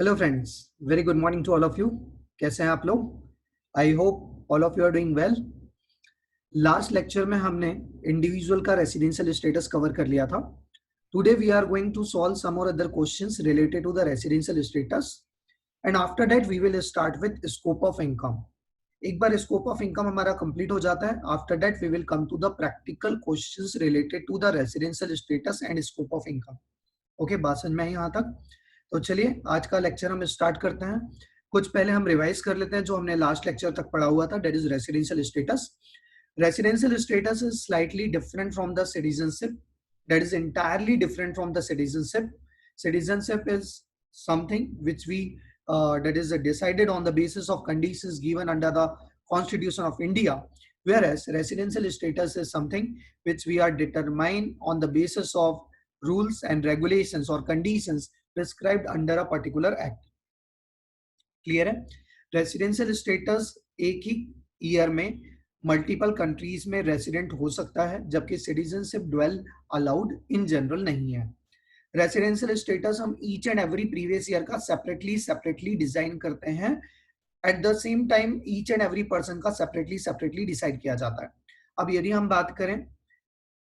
Hello friends, very good morning to all of you. कैसे हैं आप लोग? I hope all of you are doing well. Last lecture में हमने individual का रेसिडेंशियल स्टेटस कवर कर लिया था। Today we are going to solve some और other questions related to the residential status and after that we will start with scope of income. एक बार scope of income हमारा complete हो जाता है, after that we will come to the practical questions related to the residential status and scope of income. Okay, बात समझ में आई यहाँ तक? तो चलिए आज का लेक्चर हम स्टार्ट करते हैं। कुछ पहले हम रिवाइज कर लेते हैं जो हमने लास्ट लेक्चर तक पढ़ा हुआ था, that is residential status. Residential status is slightly different from the citizenship, that is entirely different from the citizenship. Citizenship is something which we that is decided on the basis of conditions given under the Constitution of India, whereas residential status is something which we are determined on the basis of rules and regulations or conditions prescribed under a particular act. Clear है? Residential status एक ही year में multiple countries में resident हो सकता है, जबकि citizenship dwell allowed in general नहीं है। रेसिडेंशियल स्टेटस हम each and every previous year का सेपरेटली डिजाइन करते हैं। At the same time each and every person का सेपरेटली डिसाइड किया जाता है। अब यदि हम बात करें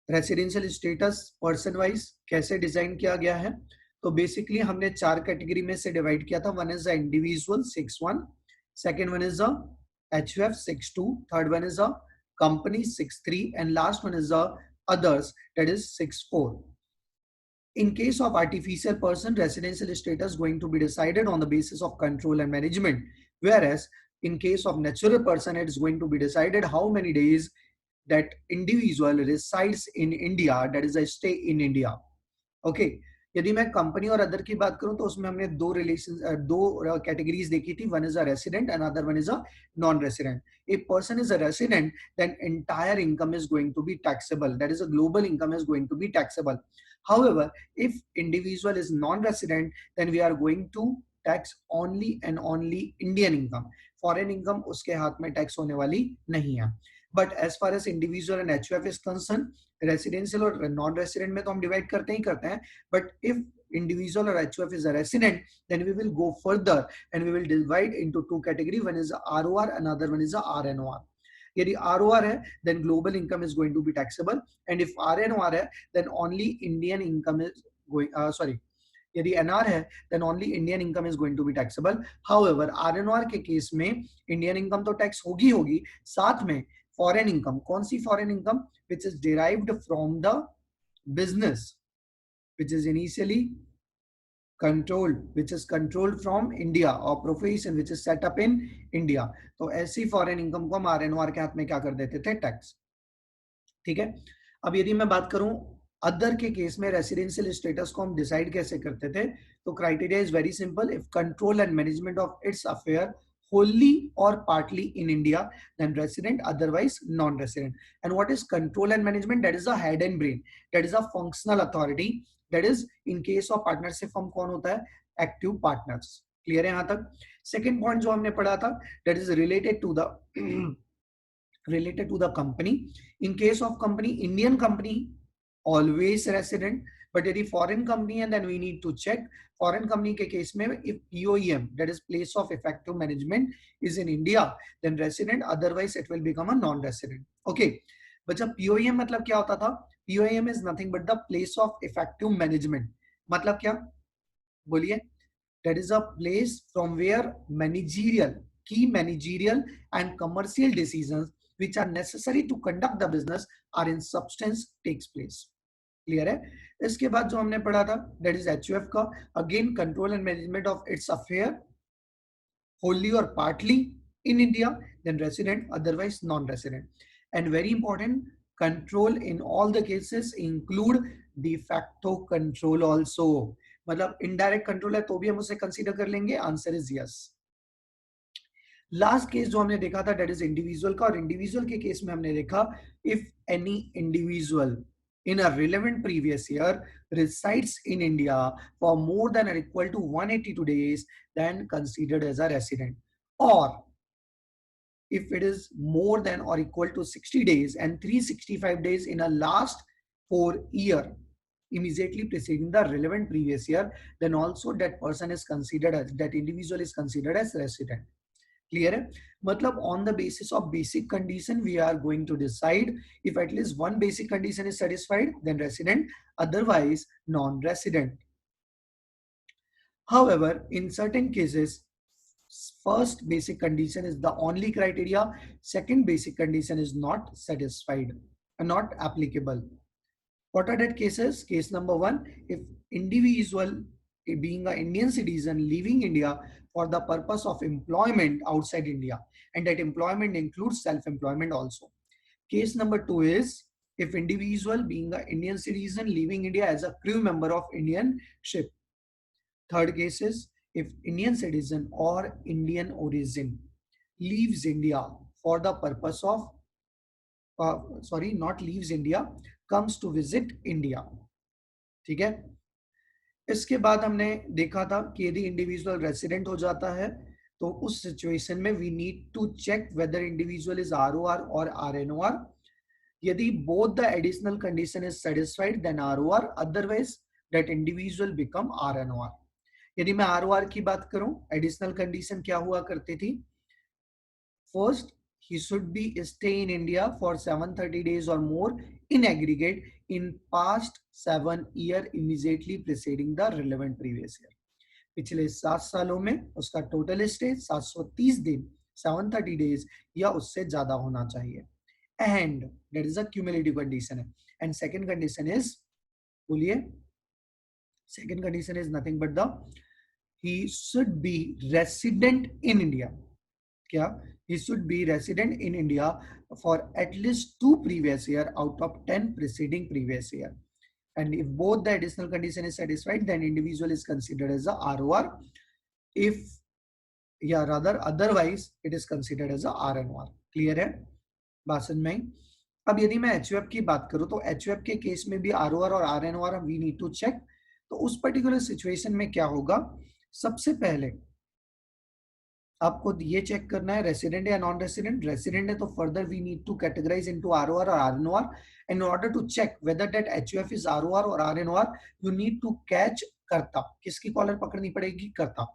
रेसिडेंशियल स्टेटस पर्सन वाइज कैसे डिजाइन किया गया है, तो बेसिकली हमने चार कैटेगरी में से डिवाइड किया था। One is the individual 6-1, second one is the HUF 6-2, third one is the company 6-3 and last one is the others that is 6-4. In case of artificial person, residential status going to be decided on the basis of control and management, whereas in case of natural person it is going to be decided how many days that individual resides in India, that is a stay in India. Okay, यदि मैं company और other की बात करूं तो उसमें हमने दो कैटेगरीज देखी थी। One is a resident and other one is a non resident. If person is a resident then entire income is going to be taxable, that is a global income is going to be taxable. However, if individual is non-resident, then we are going to tax only and only Indian income. Foreign income उसके हाथ में tax होने वाली नहीं है। But as far as individual and HUF is concern, residential और non resident में तो हम डिवाइड करते ही करते हैं, but if individual or HUF is a resident, then we will go further and we will divide into two category. One is ROR, another one is RNOR. यदि ROR है then global income is going to be taxable, and if RNOR है then only Indian income is going यदि NR है then only Indian income is going to be taxable. However, RNOR के case में Indian income तो tax होगी, साथ में foreign income. कौन सी foreign income? which is derived from the business which is initially controlled from India, or profession which is set up in India. तो ऐसी फॉरेन इनकम को हम RNOR के हाथ में क्या कर देते थे? टैक्स। ठीक है। अब यदि मैं बात करूं अदर के केस में रेसिडेंशियल स्टेटस को हम डिसाइड कैसे करते थे, तो criteria is very simple. If control and management of its affair wholly or partly in India, then resident, otherwise non-resident. And what is control and management? That is a head and brain, that is a functional authority, that is in case of partnership firm कौन होता है? Active partners. Clear है यहाँ तक? Second point जो हमने पढ़ा था, that is related to the company. In case of company, Indian company always resident, but यदि foreign company है then we need to check foreign company के केस में if POEM, that is place of effective management, is in India, then resident, otherwise it will become a non-resident. Okay, बच्चा POEM मतलब क्या होता था? POEM is nothing but the place of effective management. मतलब क्या? बोलिए। That is a place from where key managerial and commercial decisions which are necessary to conduct the business are in substance takes place. Clear है? इसके बाद जो हमने पढ़ा था दैट इज HUF का, again control and management of its affair wholly or partly in India, then resident, otherwise non-resident. And very important, control in all the cases include de facto control also. मतलब indirect control है तो भी हम उसे consider कर लेंगे। Answer is yes. Last case जो हमने देखा था दैट इज इंडिविजुअल का, और इंडिविजुअल के केस में हमने देखा if any individual in a relevant previous year resides in India for more than or equal to 182 days, then considered as a resident. Or if it is more than or equal to 60 days and 365 days in a last 4 year, immediately preceding the relevant previous year, then also that person is considered as, that individual is considered as resident. Clear है? मतलब on the basis of basic condition we are going to decide if at least one basic condition is satisfied, then resident, otherwise non-resident. However, in certain cases, first basic condition is the only criteria, second basic condition is not satisfied, not applicable. What are that cases? Case number one, if individual being an Indian citizen leaving India for the purpose of employment outside India, and that employment includes self-employment also. Case number two is if individual being an Indian citizen leaving India as a crew member of Indian ship. Third case is if Indian citizen or Indian origin leaves India for the purpose of not leaves India, comes to visit India. ठीक है? इसके बाद हमने देखा था कि यदि individual resident हो जाता है तो उस सिचुएशन में we need to check whether individual is ROR और आरएनओआर. यदि both the additional condition is satisfied then ROR, otherwise that individual become RNOR. यदि मैं आरओआर की बात करूं, एडिशनल कंडीशन क्या हुआ करती थी? First, he should be stay in India for 730 days or more in aggregate in past 7 year immediately preceding the relevant previous year. पिछले 7 सालों में उसका टोटल स्टे 730 दिन 730 डेज या उससे ज्यादा होना चाहिए. And that is a cumulative condition है. एंड सेकंड कंडीशन इज, बोलिए, second condition is nothing but the he should be resident in India. क्या? He should be resident in India for at least 2 previous year out of 10 preceding previous year. And if both the additional condition is satisfied, then individual is considered as a ROR. If, yeah, rather otherwise it is considered as a RNOR. Clear है? बात समझ में आई? अब यदि मैं HUF की बात करूं तो HUF के केस में भी ROR और RNOR we need to check. तो उस पर्टिकुलर सिचुएशन में क्या होगा? सबसे पहले आपको ये चेक करना है रेसिडेंट या नॉन रेसिडेंट. रेसिडेंट है तो further we need to categorize into ROR और RNOR. In order to check whether that HUF is ROR और RNOR, you need to catch karta. किसकी कॉलर पकड़नी पड़ेगी? कर्ता.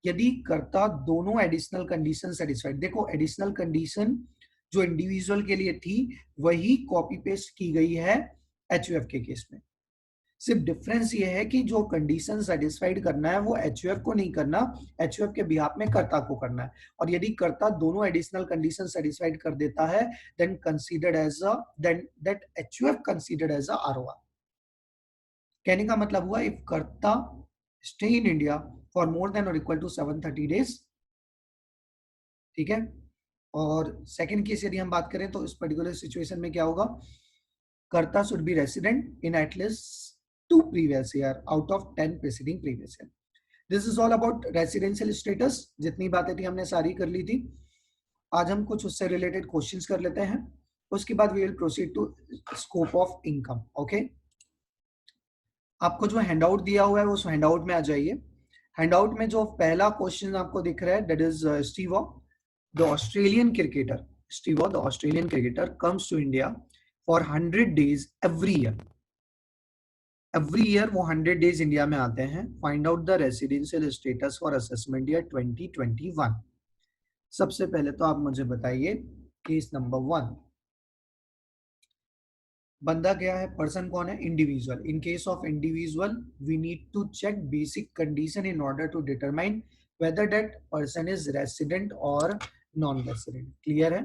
यदि कर्ता दोनों एडिशनल कंडीशन सेटिस्फाइड, देखो एडिशनल कंडीशन जो इंडिविजुअल के लिए थी वही कॉपी पेस्ट की गई है एचयूएफ के केस में. सिर्फ डिफरेंस ये है कि जो कंडीशन सेटिस्फाइड करना है वो एचयूएफ को नहीं करना, एचयूएफ के बिहाफ में कर्ता को करना है. और यदि कर्ता दोनों एडिशनल कंडीशन सेटिस्फाइड कर देता है then considered as a, then that HUF considered as a ROR. कहने का मतलब हुआ if karta stay in India for more than और इक्वल टू 730 डेज. ठीक है? और सेकंड केस यदि हम बात करें तो इस पर्टिकुलर सिचुएशन में क्या होगा? कर्ता should be resident in at least 2 previous year out of 10 preceding previous year. This is all about residential status. जितनी बातें थी हमने सारी कर ली थी. आज हम कुछ उससे रिलेटेड क्वेश्चंस कर लेते हैं, उसके बाद we will proceed to scope of income. Okay, आपको जो हैंडआउट दिया हुआ है उस हैंडआउट में आ जाइए. हैंडआउट में जो पहला क्वेश्चन आपको दिख रहा है that is Steve Waugh, the Australian cricketer. Steve Waugh, the Australian cricketer comes to India for 100 days every year. Every year वो 100 डेज इंडिया में आते हैं. Find out the residential status for assessment year 2021. सबसे पहले तो आप मुझे बताइए केस नंबर 1. बंदा क्या है? पर्सन कौन है? Individual. In case of individual we need to check basic condition in order to determine whether that person is resident और नॉन रेसिडेंट. क्लियर है?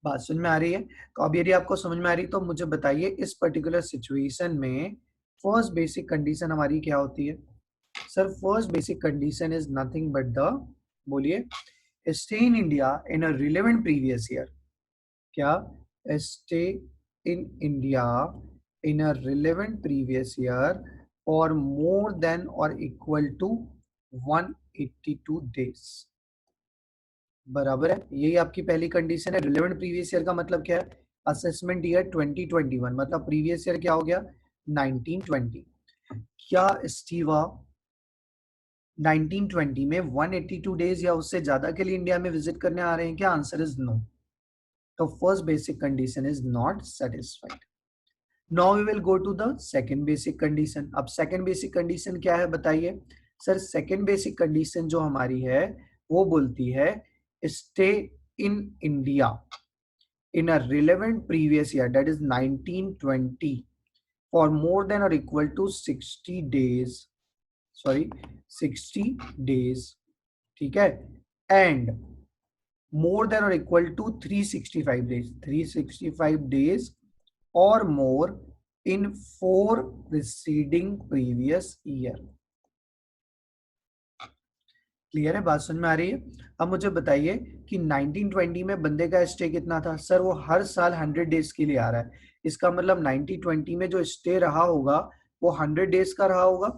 बात समझ में आ रही है? तो अब यदि आपको समझ में आ रही तो मुझे बताइए इस पर्टिकुलर सिचुएशन में फर्स्ट बेसिक कंडीशन हमारी क्या होती है? Sir first basic condition is nothing but the, बोलिए, stay in India in a relevant previous year. क्या? Stay in India in a relevant previous year for more than और equal to 182 days. बराबर है? यही आपकी पहली कंडीशन है. Relevant previous year का मतलब क्या है? असेसमेंट ईयर 2021, मतलब प्रीवियस ईयर क्या हो गया? 1920. क्या स्टीवा 1920 में 182 डेज या उससे ज्यादा के लिए इंडिया में विजिट करने आ रहे हैं? क्या? Answer is no. तो first basic condition is not satisfied. Now we will go to the second basic condition. अब सेकंड बेसिक कंडीशन क्या है बताइए सर। सेकंड बेसिक कंडीशन जो हमारी है वो बोलती है stay in India in a relevant previous year, that is 1920, for more than or equal to 60 days, sorry 60 days, ठीक है, and more than or equal to 365 days, 365 days or more in 4 preceding previous year। Clear है, बात समझ में आ रही है। अब मुझे बताइए कि 1920 में बंदे का स्टे कितना था सर। वो हर साल 100 डेज के लिए आ रहा है। इसका मतलब 1920 में जो स्टे रहा होगा वो 100 डेज का रहा होगा।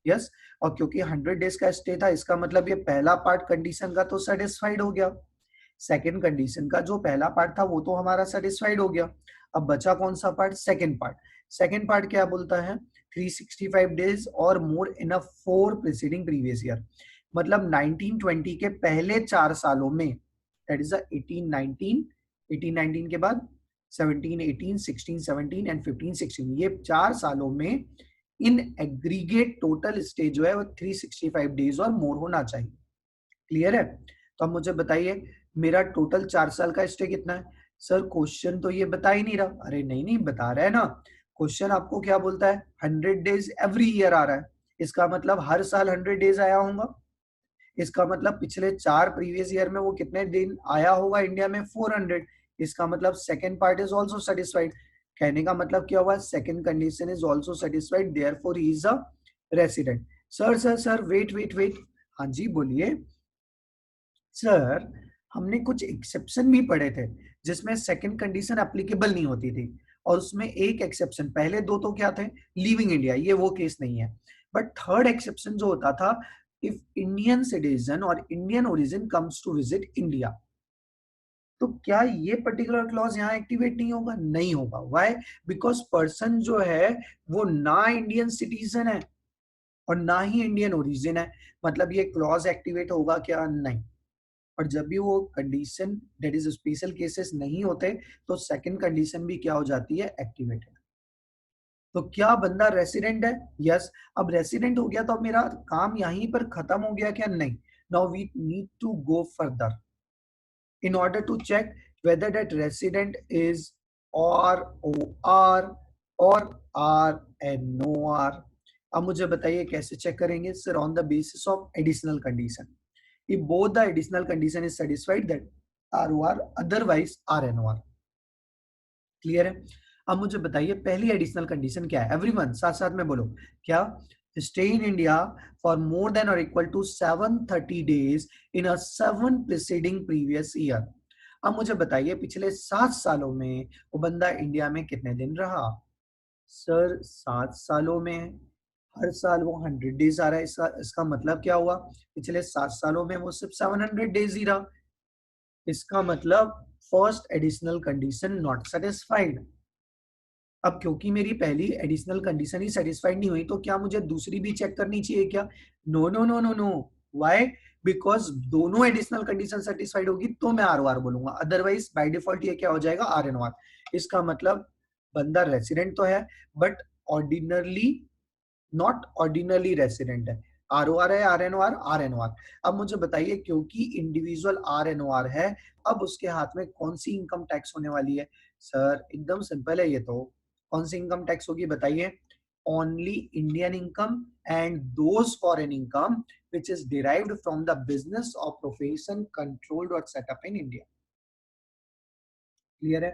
यस, और क्योंकि 100 डेज का स्टे था इसका मतलब ये पहला पार्ट कंडीशन का तो सेटिस्फाइड हो गया। सेकंड कंडीशन का जो पहला पार्ट था वो तो हमारा सेटिस्फाइड हो गया। अब बचा कौन सा part? Second part. Second part क्या बोलता है? 365 डेज और मोर इन अ 4 प्रीसीडिंग प्रीवियस ईयर। मतलब 1920 के पहले 4 सालों में, दैट इज 1819, 1819 के बाद 17, 18, 16, 17 एंड 15, 16, ये 4 सालों में इन एग्रीगेट टोटल स्टे जो है वो 365 डेज और मोर होना चाहिए। क्लियर है? तो अब मुझे बताइए मेरा टोटल 4 साल का स्टे कितना है? सर क्वेश्चन तो ये बता ही नहीं रहा। अरे नहीं नहीं बता रहा है ना। क्वेश्चन आपको क्या बोलता है? 100 डेज एवरी ईयर आ रहा है। इसका मतलब हर साल 100 डेज आया होगा। इसका मतलब पिछले 4 प्रीवियस ईयर में वो कितने दिन आया होगा इंडिया में? 400। इसका मतलब second part is also satisfied. कहने का मतलब क्या हुआ? Second condition is also satisfied, therefore he is a resident. Sir wait wait wait. हाँ जी बोलिए। सर हमने कुछ एक्सेप्शन भी पढ़े थे जिसमें सेकंड कंडीशन एप्लीकेबल नहीं होती थी, और उसमें एक एक्सेप्शन, पहले दो तो क्या थे? लिविंग इंडिया, ये वो केस नहीं है। बट थर्ड एक्सेप्शन जो होता था, इफ इंडियन सिटीजन और Indian origin comes to visit India, तो क्या ये पर्टिकुलर क्लॉज यहाँ एक्टिवेट नहीं होगा? नहीं होगा। व्हाई? बिकॉज पर्सन जो है वो ना इंडियन सिटीजन है और ना ही इंडियन ओरिजिन है। मतलब ये क्लॉज एक्टिवेट होगा क्या? नहीं। और जब भी वो condition, that is special cases नहीं होते, तो सेकंड कंडीशन भी क्या हो जाती है? एक्टिवेटेड। तो क्या बंदा रेसिडेंट है? यस। अब रेसिडेंट हो गया तो अब मेरा काम यहीं पर खत्म हो गया क्या? नहीं। Now we need to go further in order to check whether that resident is ROR or RNOR। अब मुझे बताइए कैसे चेक करेंगे? Sir on the basis of additional condition. if both the additional condition is satisfied, that ROR, otherwise RNOR। Clear है? अब मुझे बताइए पहली एडिशनल कंडीशन क्या है? एवरीवन साथ साथ में बोलो क्या? Stay in India for more than और equal to 730 days in a 7 preceding previous year. अब मुझे बताइए पिछले 7 सालों में वो बंदा इंडिया में कितने दिन रहा? सर 7 सालों में हर साल वो 100 डेज आ रहा है। इसका मतलब क्या हुआ? पिछले 7 सालों में वो सिर्फ 700 डेज ही रहा। इसका मतलब first additional condition not satisfied. अब क्योंकि मेरी पहली एडिशनल कंडीशन ही सेटिस्फाइड नहीं हुई, तो क्या मुझे दूसरी भी चेक करनी चाहिए क्या? No no no no no. Why? Because दोनों एडिशनल कंडीशन सेटिस्फाइड होगी तो मैं ROR बोलूंगा, अदरवाइज बाय डिफॉल्ट ये क्या हो जाएगा? RNOR। इसका मतलब बंदा रेसिडेंट तो है but ordinarily, not ordinarily resident है। ROR है, RNOR, RNOR। अब मुझे बताइए क्योंकि इंडिविजुअल RNOR है, अब उसके हाथ में कौन सी इनकम टैक्स होने वाली है? सर एकदम सिंपल है ये तो। कौन सी इनकम टैक्स होगी बताइए? Only Indian income and those foreign income which is derived from the business or profession controlled or set up in India। Clear है?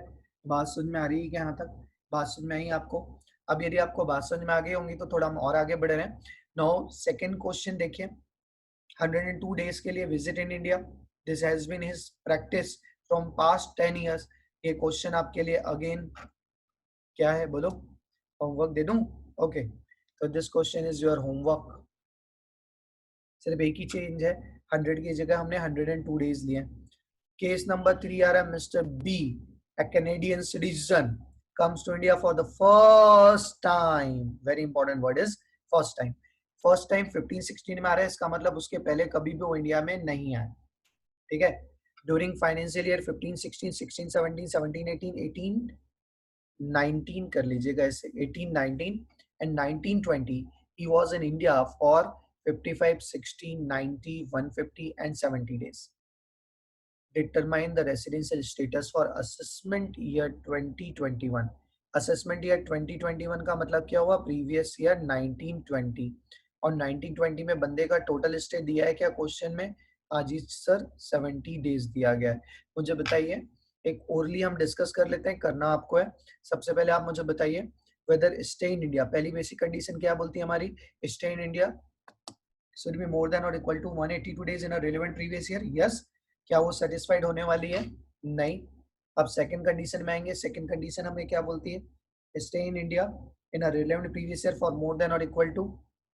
बात समझ में आ रही है क्या यहाँ तक? बात समझ में आई आपको? अब यदि आपको बात समझ में आ गई होंगी तो थोड़ा हम और आगे बढ़ रहे हैं। नाउ सेकंड क्वेश्चन देखिए। 102 डेज के लिए visit in India, this has been his practice from past 10 years. ये क्वेश्चन आपके लिए अगेन क्या है बोलो? होमवर्क दे दूं? ओके, तो this question is your homework. सिर्फ एक ही चेंज है, 100 की जगह हमने 102 डेज लिए। केस नंबर 3 आ रहा है। Mr B, a Canadian citizen, comes to India for the first time। very important word is first time। first time 15-16 में आ रहा है, इसका मतलब उसके पहले कभी भी वो इंडिया में नहीं आया। ठीक है? ड्यूरिंग फाइनेंशियल ईयर 15-16, 16-17, 17-18, 18 19 कर लीजिएगा इसे, 18, 19 and 1920 he was in India for 55, 60, 90, 150 and 70 days. Determine the residential status for assessment year 2021. assessment year 2021 का मतलब क्या हुआ, प्रीवियस ईयर 1920, और 1920 में बंदे का टोटल स्टे दिया है क्या क्वेश्चन में, हाँ जी सर 70 डेज दिया गया है। मुझे बताइए, एक ओरली हम डिस्कस कर लेते हैं, करना आपको है। सबसे पहले आप मुझे बताइए वेदर स्टे इन इंडिया, पहली बेसिक कंडीशन क्या बोलती है हमारी, stay in India should be more than or equal to 182 days in a relevant previous year. Yes. क्या वो सेटिस्फाइड होने वाली है, नहीं। अब सेकंड कंडीशन में आएंगे, सेकंड कंडीशन हमें क्या बोलती है, stay in India in a relevant previous year for more than और इक्वल टू,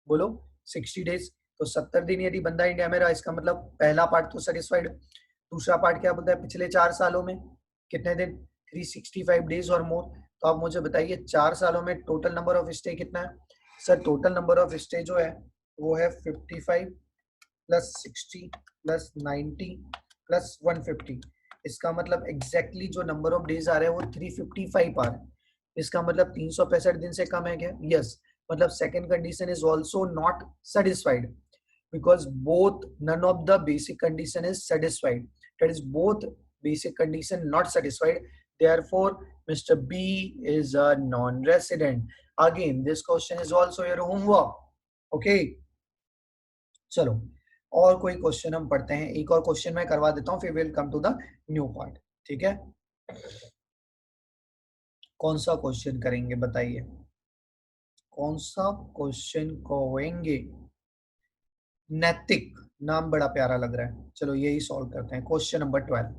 बोलो 60 डेज। तो 70 दिन यदि बंदा इंडिया में रहा, इसका मतलब पहला पार्ट तो सेटिस्फाइड। दूसरा पार्ट क्या बोलता है, पिछले 4 सालों में कितने दिन, 365 डेज और मोर। तो आप मुझे बताइए 4 सालों में टोटल नंबर ऑफ स्टे कितना है। Sir total number of stay जो है वो है 55 प्लस 60 प्लस 90 प्लस 150। इसका मतलब एग्जैक्टली जो नंबर ऑफ डेज आ रहे हैं वो 355 आ रहे हैं। इसका मतलब 365 दिन से कम है क्या, यस। मतलब second condition is also not satisfied because both none of the basic condition is satisfied, that is both basic condition not satisfied, therefore Mr. B is a non-resident. Again this question is also your homework, okay। चलो और कोई question हम पढ़ते हैं, एक और question मैं करवा देता हूं, फिर will come to the new part, ठीक है। कौन सा क्वेश्चन करेंगे बताइए, कौन सा क्वेश्चन करेंगे। नैतिक नाम बड़ा प्यारा लग रहा है, चलो यही सॉल्व करते हैं। Question number 12,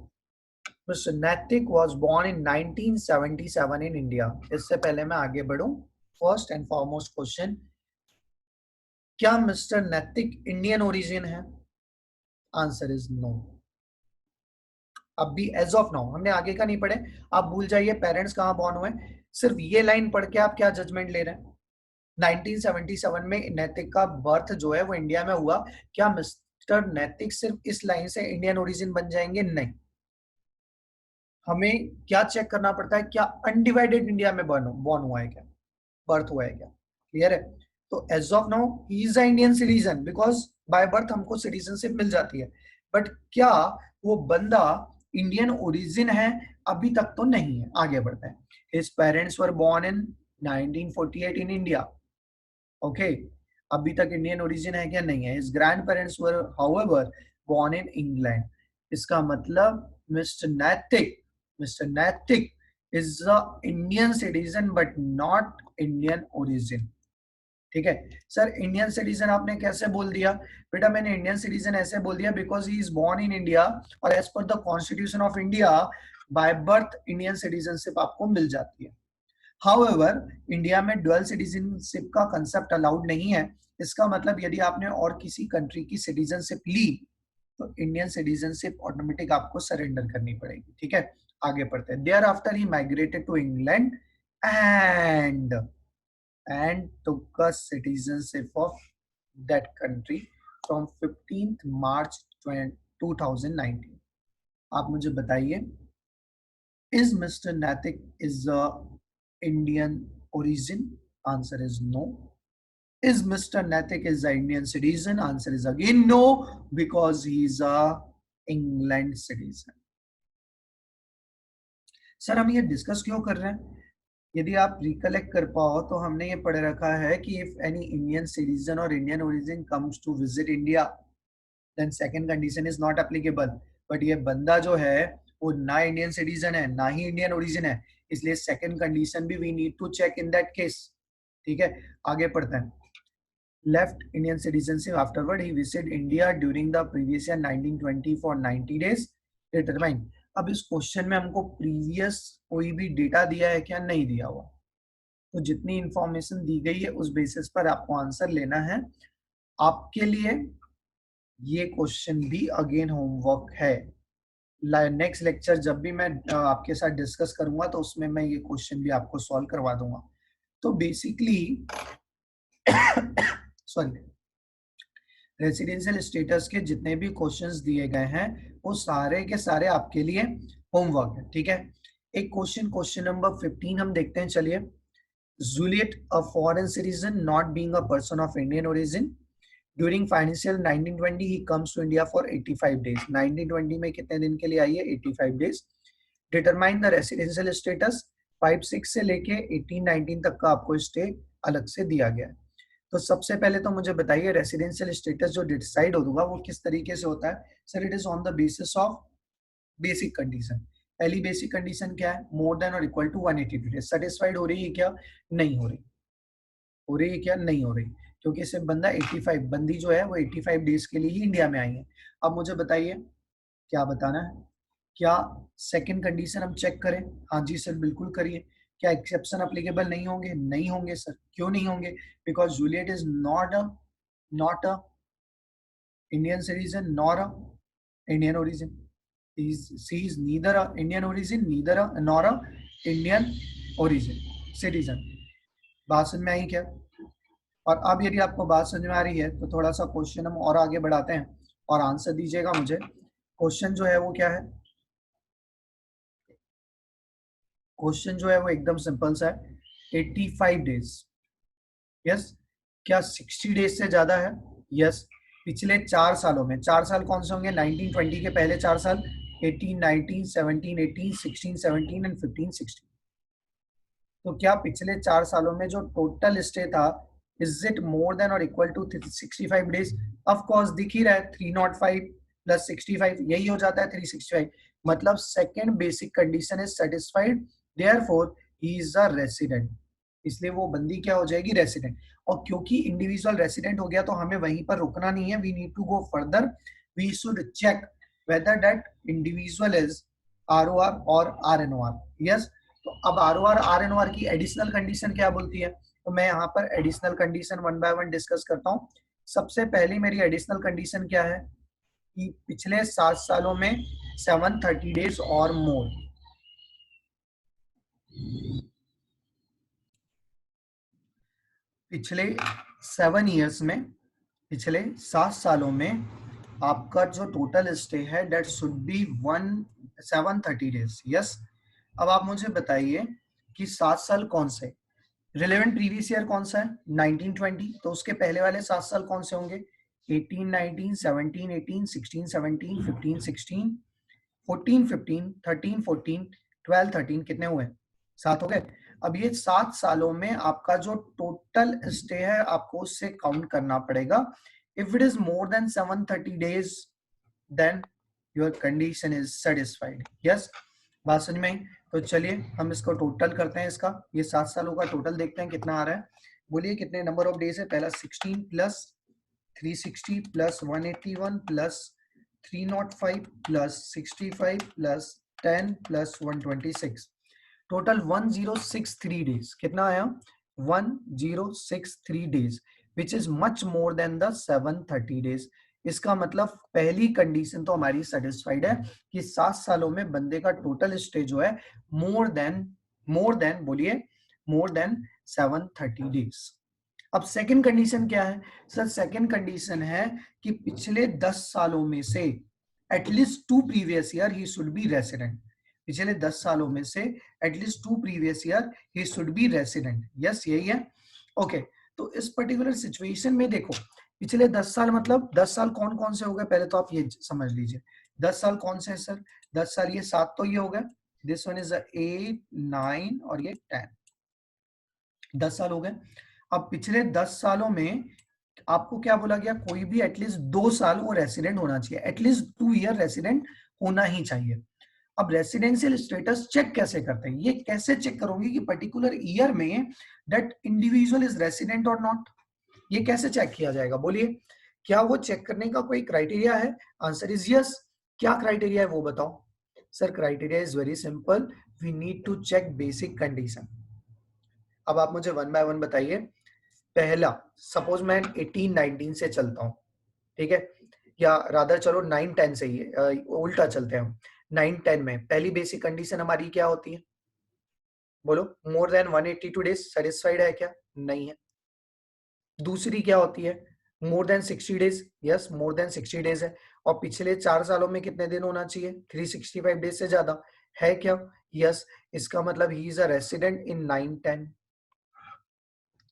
Mr Naitik was born in 1977 in India. इससे पहले मैं आगे बढ़ूं, फर्स्ट एंड फॉरमोस्ट क्वेश्चन, क्या मिस्टर नैतिक इंडियन ओरिजिन है, आंसर इज नो। अब भी एज ऑफ नाउ, हमने आगे का नहीं पढ़े, आप भूल जाइए पेरेंट्स कहां बॉर्न हुए, सिर्फ ये लाइन पढ़ के आप क्या जजमेंट ले रहे हैं। 1977 में नैतिक का बर्थ जो है वो इंडिया में हुआ, क्या मिस्टर नैतिक सिर्फ इस लाइन से इंडियन ओरिजिन बन जाएंगे, नहीं। हमें क्या चेक करना पड़ता है, क्या अनडिवाइडेड इंडिया में बॉर्न हुआ है क्या, बर्थ हुआ है क्या, क्लियर है। तो as of now he is a Indian citizen because by birth हमको सिटीजनशिप मिल जाती है, बट क्या वो बंदा इंडियन ओरिजिन है, अभी तक तो नहीं है। आगे बढ़ते हैं, his parents were born in 1948 in India, okay. अभी तक इंडियन ओरिजिन है क्या, नहीं है। His grandparents were however born in England. इसका मतलब mister Naitik is a Indian citizen but not Indian origin, ठीक है। सर इंडियन सिटीजन आपने कैसे बोल दिया, बेटा मैंने इंडियन सिटीजन ऐसे बोल दिया because he is born in India और as per the constitution of India by birth Indian citizenship आपको मिल जाती है। हाउएवर इंडिया में डुअल सिटीजनशिप का कंसेप्ट अलाउड नहीं है। इसका मतलब यदि आपने और किसी कंट्री की सिटीजनशिप ली तो इंडियन सिटीजनशिप ऑटोमेटिक आपको सरेंडर करनी पड़ेगी, ठीक है। आगे पढ़ते हैं, thereafter he migrated to England and took a citizenship of that country from 15th March 2019। आप मुझे बताइए, is Mr. Natik is a Indian origin? Answer is no. Is Mr. Natik is a Indian citizen? Answer is again no because he is a England citizen. Sir हम ये discuss क्यों कर रहे हैं, यदि आप रिकलेक्ट कर पाओ तो हमने ये पढ़ रखा है कि इफ एनी इंडियन सिटीजन और Indian origin comes to visit India then second condition is not applicable. But ये बंदा जो है वो ना इंडियन सिटीजन है ना ही इंडियन ओरिजिन है, इसलिए सेकंड कंडीशन भी we need to check in that case, ठीक है। आगे पढ़ते हैं, left Indian citizenship afterward he visited India during the previous year 1920 for 90 days, determine। अब इस क्वेश्चन में हमको प्रीवियस कोई भी डेटा दिया है क्या, नहीं दिया हुआ, तो जितनी इंफॉर्मेशन दी गई है उस बेसिस पर आपको आंसर लेना है। आपके लिए ये क्वेश्चन भी अगेन होमवर्क है, नेक्स्ट लेक्चर जब भी मैं आपके साथ डिस्कस करूंगा तो उसमें मैं ये क्वेश्चन भी आपको सॉल्व करवा दूंगा। तो बेसिकली सॉरी, रेसिडेंशियल स्टेटस के जितने भी क्वेश्चंस दिए गए हैं वो सारे के सारे आपके लिए होमवर्क है, ठीक है। एक क्वेश्चन नंबर 15 हम देखते हैं, चलिए। Juliet, a foreign citizen not being a person of Indian origin, during financial 1920 he comes to India for 85 days. 1920 में कितने दिन के लिए आई है? 85 days. Determine the residential status. 5-6 से लेके 18-19 तक का आपको स्टे अलग से दिया गया है। तो सबसे पहले तो मुझे बताइए, रेसिडेंशियल स्टेटस जो डिसाइड होगा वो किस तरीके से होता है? Sir, it is on the basis of basic condition. पहली बेसिक कंडीशन क्या है? मोर देन और इक्वल टू 180 डेज। सेटिस्फाइड हो रही है क्या? नहीं हो रही। हो रही है क्या? नहीं हो रही, क्योंकि सिर्फ बंदा 85, बंदी जो है वो 85 डेज के लिए ही इंडिया में आई है। अब मुझे बताइए क्या बताना है? क्या सेकंड कंडीशन हम चेक करें? हाँ जी सर, बिल्कुल करिए। क्या एक्सेप्शन अप्लीकेबल नहीं होंगे? नहीं होंगे सर। क्यों नहीं होंगे? Because Juliet is not a Indian citizen nor a Indian origin. She is neither a Indian origin, neither a nor a Indian origin citizen। बात समझ में आई क्या? और अब यदि आपको बात समझ में आ रही है तो थोड़ा सा क्वेश्चन हम और आगे बढ़ाते हैं और आंसर दीजिएगा मुझे। क्वेश्चन जो है वो क्या है? क्वेश्चन जो है वो एकदम सिंपल सा है। 85 डेज, यस। क्या 60 डेज से ज्यादा है? यस। पिछले 4 सालों में, 4 साल कौन से होंगे? 1920 के पहले 4 साल, 18, 19, 17, 18, 16, 17 एंड 15, 16। तो क्या पिछले 4 सालों में जो टोटल स्टे था, इज इट मोर देन और equal to 65 days? Of course दिख ही रहा है, 305 प्लस 65 यही हो जाता है 365। मतलब second basic condition is satisfied, therefore he is a resident. इसलिए वो बंदी क्या हो जाएगी? रेसिडेंट। और क्योंकि इंडिविजुअल रेसिडेंट हो गया तो हमें वहीं पर रुकना नहीं है, we need to go further. We should check whether that individual is ROR और RNOR। यस। तो अब ROR की एडिशनल कंडीशन क्या बोलती है? तो मैं यहाँ पर additional condition one by one discuss करता हूँ। सबसे पहली मेरी एडिशनल कंडीशन क्या है? कि पिछले 7 सालों में 730 डेज और मोर। पिछले 7 ईयर्स में, पिछले 7 सालों में आपका जो टोटल स्टे है that should B 730 days. Yes. अब आप मुझे बताइए कि 7 साल कौन से? रिलेवेंट प्रीवियस ईयर कौन सा है? 1920। तो उसके पहले वाले 7 साल कौन से होंगे? 18, 19, 17, 18, 16, 17, 15, 16, 14, 15, 13, 14, 12, 13। कितने हुए? 7 हो गए। अब ये 7 सालों में आपका जो टोटल स्टे है आपको उससे काउंट करना पड़ेगा। If it is more than 730 days then your condition is satisfied. Yes. बात समझ में आई? तो चलिए हम इसको टोटल करते हैं। इसका ये 7 सालों का टोटल देखते हैं कितना आ रहा है। बोलिए कितने नंबर ऑफ डेज है? पहला 16 plus 360 plus 181 plus 305 plus 65 plus 10 plus 126, total 1063 days. कितना आया? 1063 days, which is much more than the 730 days. इसका मतलब पहली कंडीशन तो हमारी सेटिस्फाइड है कि 7 सालों में बंदे का टोटल स्टे जो है मोर देन बोलिए मोर देन 730 डेज। अब सेकंड कंडीशन क्या है? सर सेकंड कंडीशन है कि पिछले 10 सालों में से at least 2 previous year he should be resident. पिछले 10 सालों में से at least 2 previous year he should be resident. Yes, यही है। ओके। तो इस पर्टिकुलर सिचुएशन में देखो, पिछले 10 साल मतलब 10 साल कौन कौन से हो गए पहले तो आप ये समझ लीजिए। 10 साल कौन से हैं सर? 10 साल ये 7 तो ये हो गए, दिस वन इज 8, 9 और ये 10, 10 साल हो गए। अब पिछले 10 सालों में आपको क्या बोला गया? कोई भी एटलीस्ट 2 साल वो रेसिडेंट होना चाहिए, एटलीस्ट 2 ईयर रेसिडेंट होना ही चाहिए। अब रेसिडेंशियल स्टेटस चेक कैसे करते हैं? ये कैसे चेक करोगे कि पर्टिकुलर ईयर में दैट इंडिविजुअल इज रेसिडेंट और नॉट? ये कैसे चेक किया जाएगा? बोलिए, क्या वो चेक करने का कोई क्राइटेरिया है? Answer is yes. क्या क्राइटेरिया है वो बताओ? Sir criteria is very simple, we need to check basic condition. अब आप मुझे वन बाय वन बताइए। पहला, सपोज मैं 18-19 से चलता हूँ, ठीक है, या रादर चलो 9-10 से ही उल्टा चलते हैं हम। 9-10 में पहली बेसिक कंडीशन हमारी क्या होती है? बोलो, मोर देन 182 डेज सेटिस्फाइड है क्या? नहीं है। दूसरी क्या होती है? More than 60 days. Yes, more than 60 days है। और पिछले 4 सालों में कितने दिन होना चाहिए? 365 डेज से ज्यादा है क्या? यस, इसका मतलब ही इज अ रेसिडेंट इन 9-10।